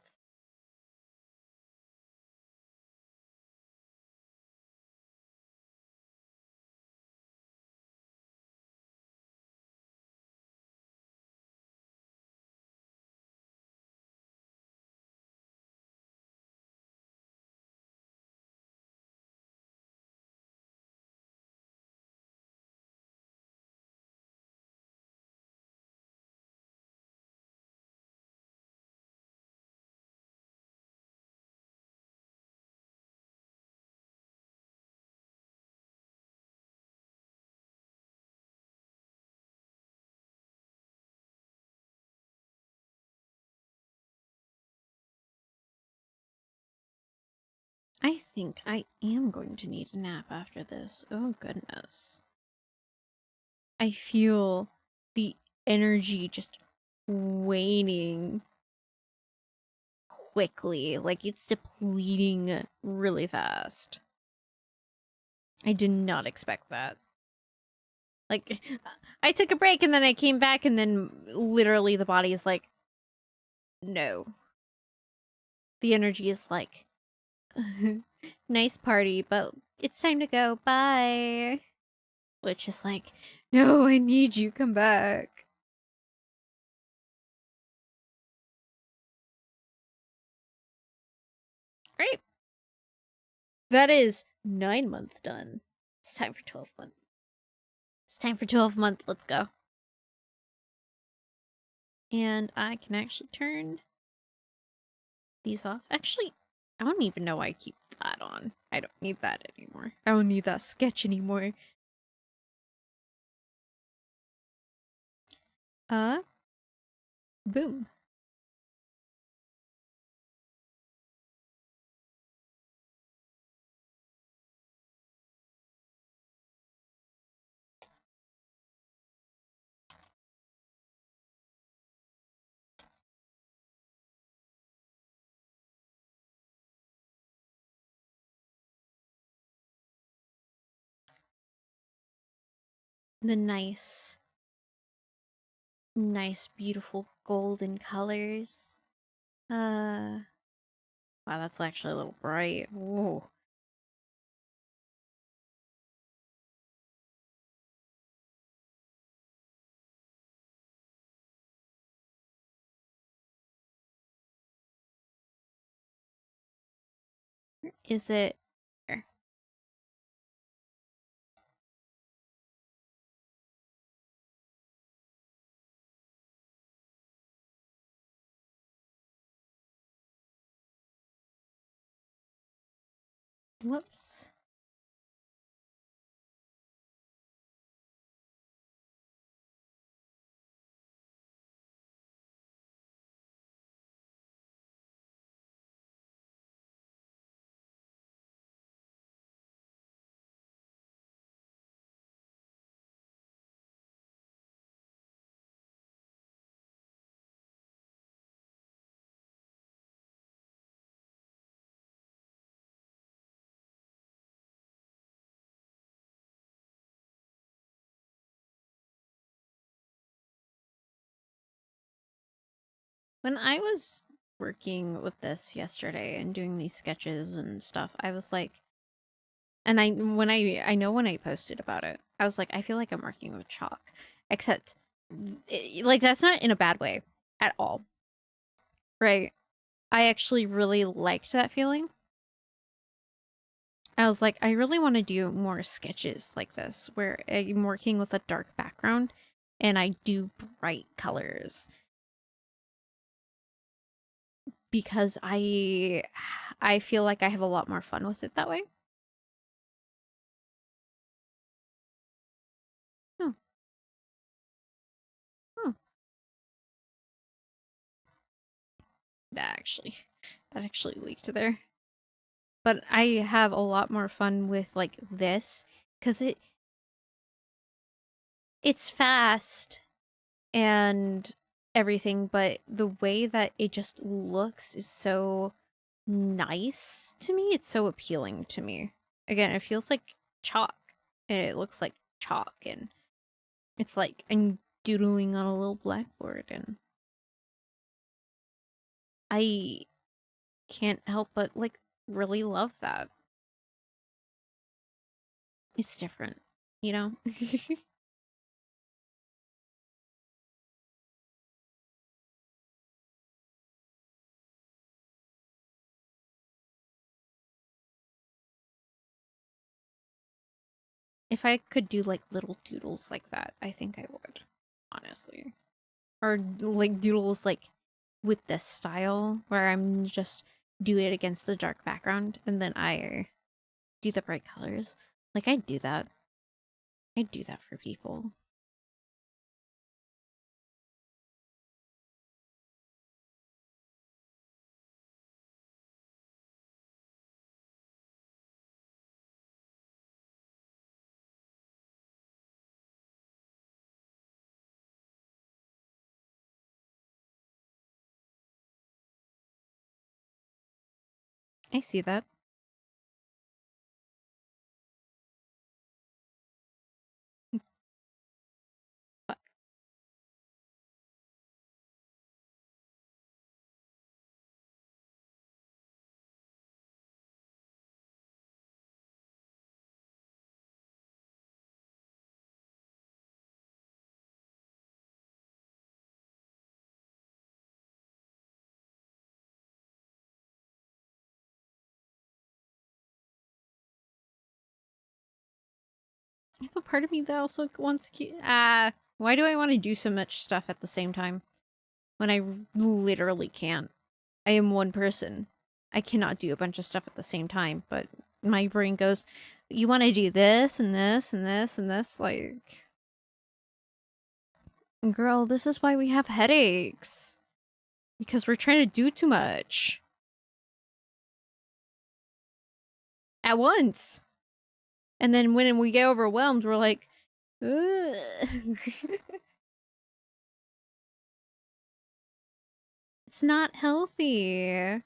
S1: I think I am going to need a nap after this. Oh, goodness. I feel the energy just waning quickly. Like, it's depleting really fast. I did not expect that. Like, I took a break and then I came back and then literally the body is like, no. The energy is like, nice party, but it's time to go. Bye. Which is like, no, I need you. Come back. Great. That is 9-month done. It's time for 12-month. It's time for 12-month. Let's go. And I can actually turn these off. Actually, I don't even know why I keep that on. I don't need that anymore. I don't need that sketch anymore. Boom. The nice, beautiful golden colors. Wow, that's actually a little bright. Whoa. Is it? Here. Whoops. When I was working with this yesterday and doing these sketches and stuff, I was like, and I know when I posted about it, I was like, I feel like I'm working with chalk, except like that's not in a bad way at all, right? I actually really liked that feeling. I was like, I really want to do more sketches like this, where I'm working with a dark background and I do bright colors. Because I feel like I have a lot more fun with it that way. Hmm. Hmm. That actually leaked there. But I have a lot more fun with like this because it's fast and everything, but the way that it just looks is so nice to me. It's so appealing to me. Again, it feels like chalk, and it looks like chalk, and it's like I'm doodling on a little blackboard, and I can't help but like really love that. It's different, you know? If I could do like little doodles like that, I think I would, honestly. Or like doodles like with this style where I'm just do it against the dark background and then I do the bright colors. Like I'd do that. I'd do that for people. I see that. But I have a part of me that also wants to why do I want to do so much stuff at the same time when I literally can't? I am one person. I cannot do a bunch of stuff at the same time, but my brain goes, you want to do this and this and this and this? Like, girl, this is why we have headaches. Because we're trying to do too much. At once. And then when we get overwhelmed, we're like, it's not healthy.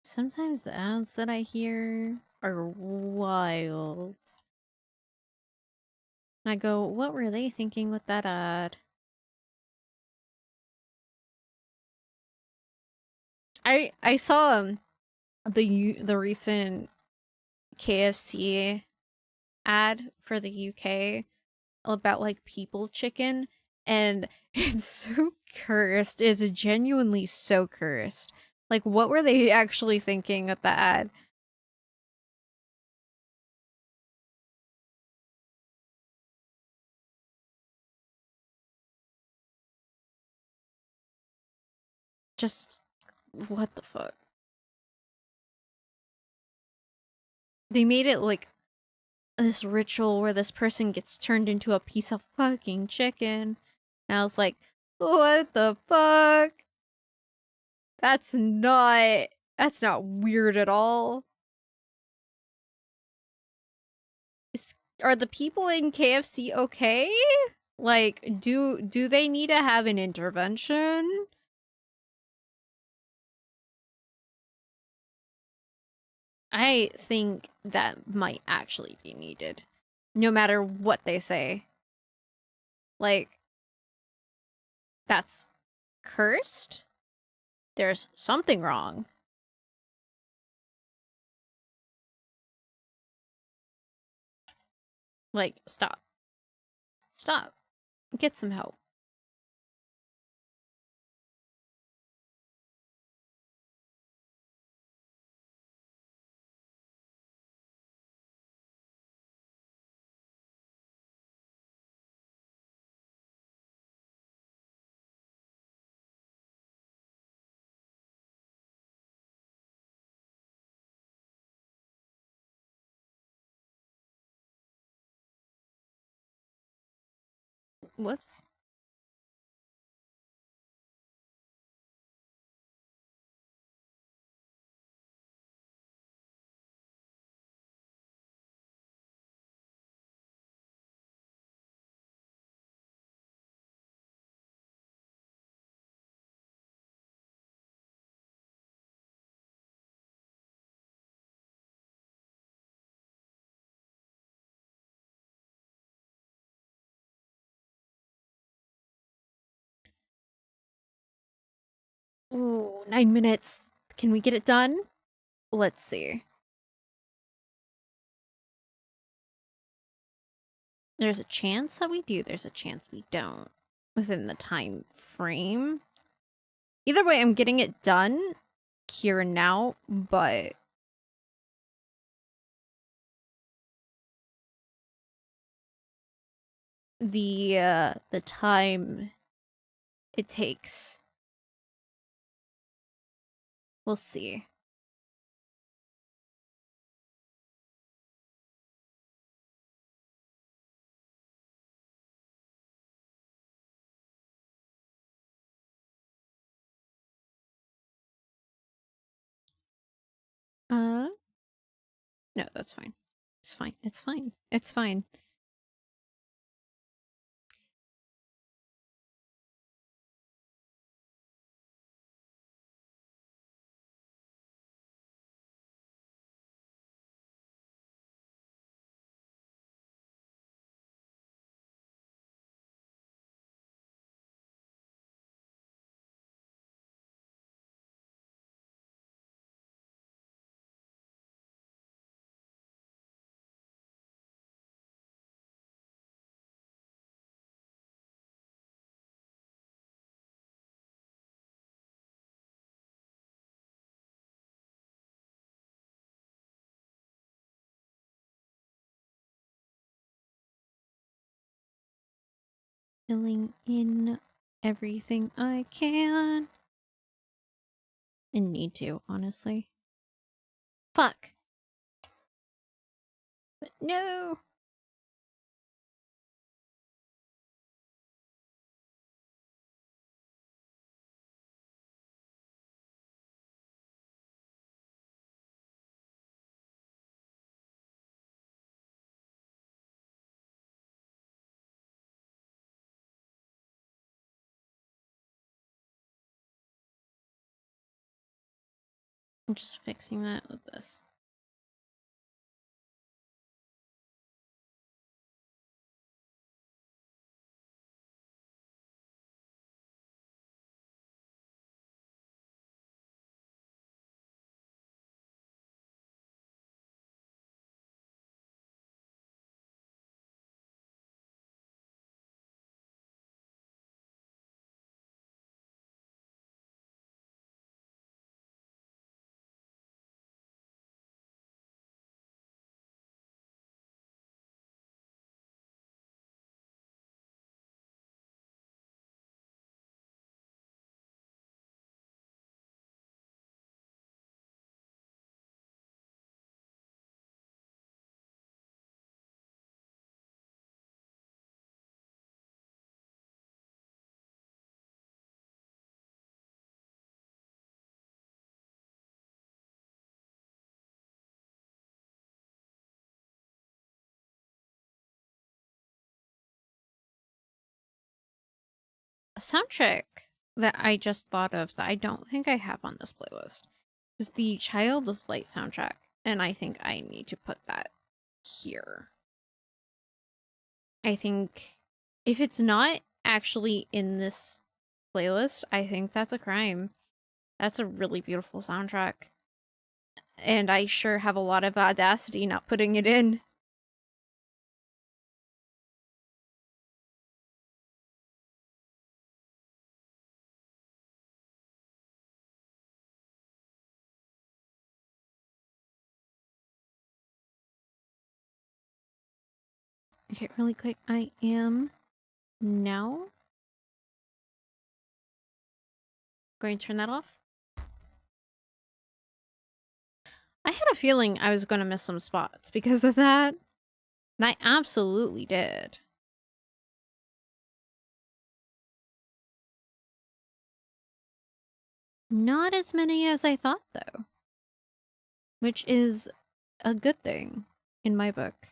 S1: Sometimes the ads that I hear are wild. And I go, what were they thinking with that ad? I saw the recent KFC ad for the UK about like people chicken, and it's so cursed. It's genuinely so cursed. Like, what were they actually thinking with the ad? Just what the fuck? They made it like this ritual where this person gets turned into a piece of fucking chicken. And I was like, what the fuck? That's not weird at all. Are the people in KFC okay? Like, do they need to have an intervention? I think that might actually be needed. No matter what they say. Like, That's cursed? There's something wrong. Like, stop. Stop. Get some help. Whoops. Ooh, 9 minutes. Can we get it done? Let's see. There's a chance that we do. There's a chance we don't. Within the time frame. Either way, I'm getting it done here and now, but the time it takes. We'll see. No, that's fine. It's fine. It's fine. It's fine. Filling in everything I can. And need to, honestly. Fuck. But no. I'm just fixing that with this. A soundtrack that I just thought of that I don't think I have on this playlist is the Child of Light soundtrack, and I think I need to put that here. I think if it's not actually in this playlist, I think that's a crime. That's a really beautiful soundtrack. And I sure have a lot of audacity not putting it in. Okay, really quick, I am now going to turn that off. I had a feeling I was going to miss some spots because of that. And I absolutely did. Not as many as I thought, though. Which is a good thing in my book.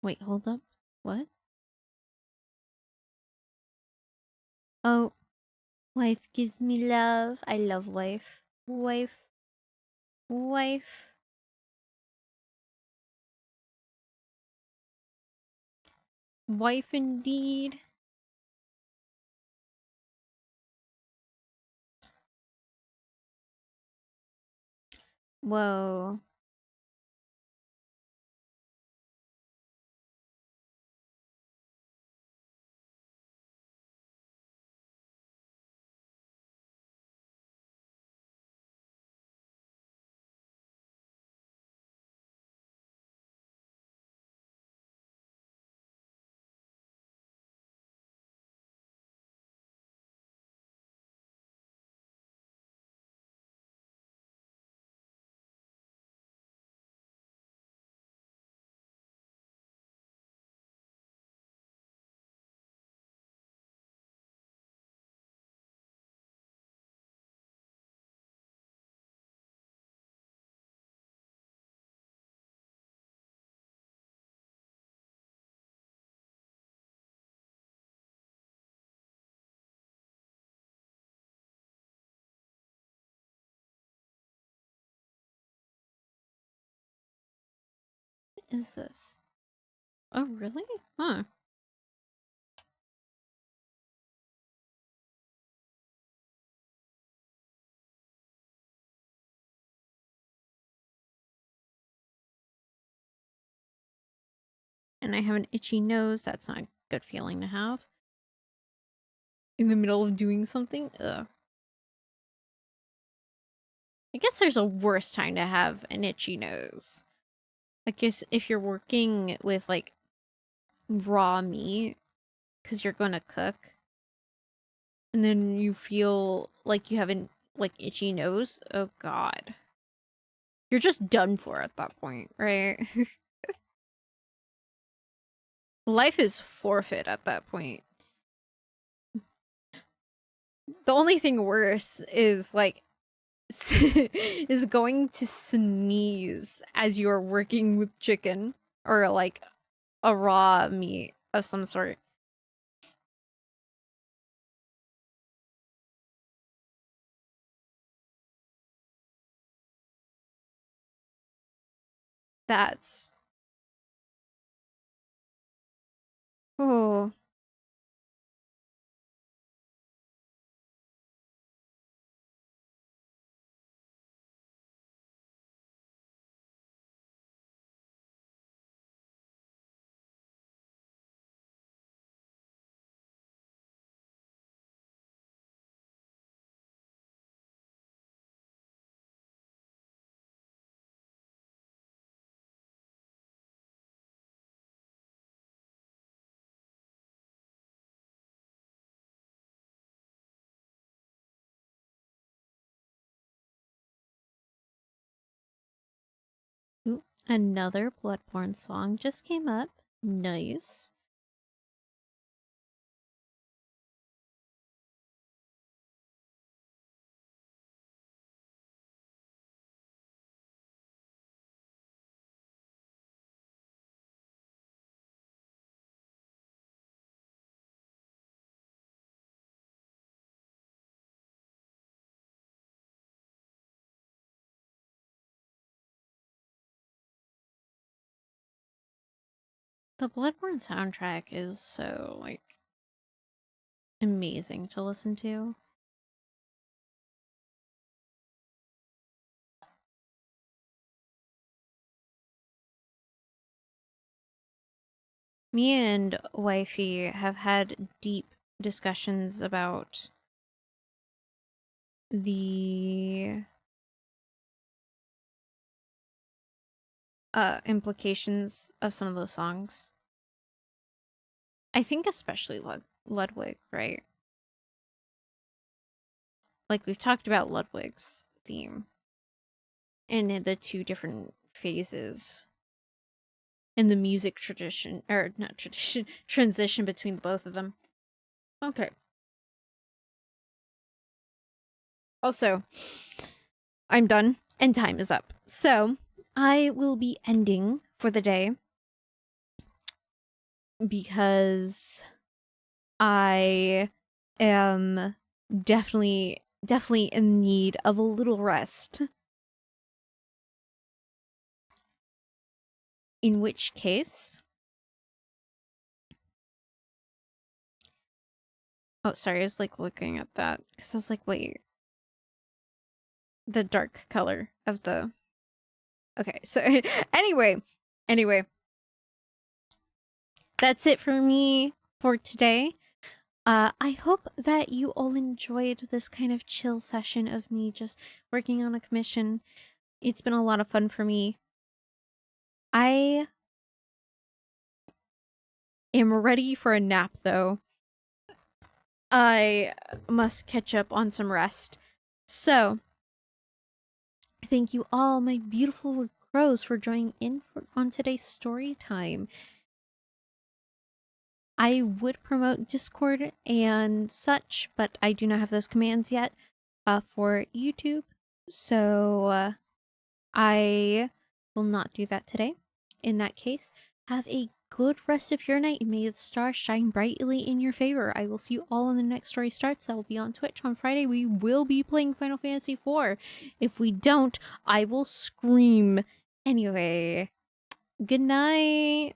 S1: Wait, hold up. What? Oh, wife gives me love. I love wife. Wife. Wife. Wife indeed. Whoa. What is this? Oh, really? Huh. And I have an itchy nose. That's not a good feeling to have. In the middle of doing something? Ugh. I guess there's a worse time to have an itchy nose. I guess if you're working with, like, raw meat, because you're gonna cook, and then you feel like you have an, like, itchy nose. Oh, God. You're just done for at that point, right? Life is forfeit at that point. The only thing worse is, like, is going to sneeze as you're working with chicken or, like, a raw meat of some sort. That's... Oh. Ooh, another Bloodborne song just came up. Nice. The Bloodborne soundtrack is so, like, amazing to listen to. Me and Wifey have had deep discussions about the implications of some of the songs. I think especially Ludwig, right? Like, we've talked about Ludwig's theme and the two different phases in the music tradition, or not tradition, transition between both of them. Okay. Also, I'm done and time is up. So, I will be ending for the day because I am definitely in need of a little rest. In which case, oh, sorry, I was like looking at that because I was like, wait, the dark color of the. Okay, so anyway, that's it for me for today. I hope that you all enjoyed this kind of chill session of me just working on a commission. It's been a lot of fun for me. I am ready for a nap, though. I must catch up on some rest. So, thank you all, my beautiful crows, for joining in on today's story time. I would promote Discord and such, but I do not have those commands yet for YouTube. So, I will not do that today. In that case, have a good rest of your night and may the stars shine brightly in your favor. I will see you all when the next story starts. That will be on Twitch on Friday. We will be playing Final Fantasy IV. If we don't, I will scream. Anyway, good night.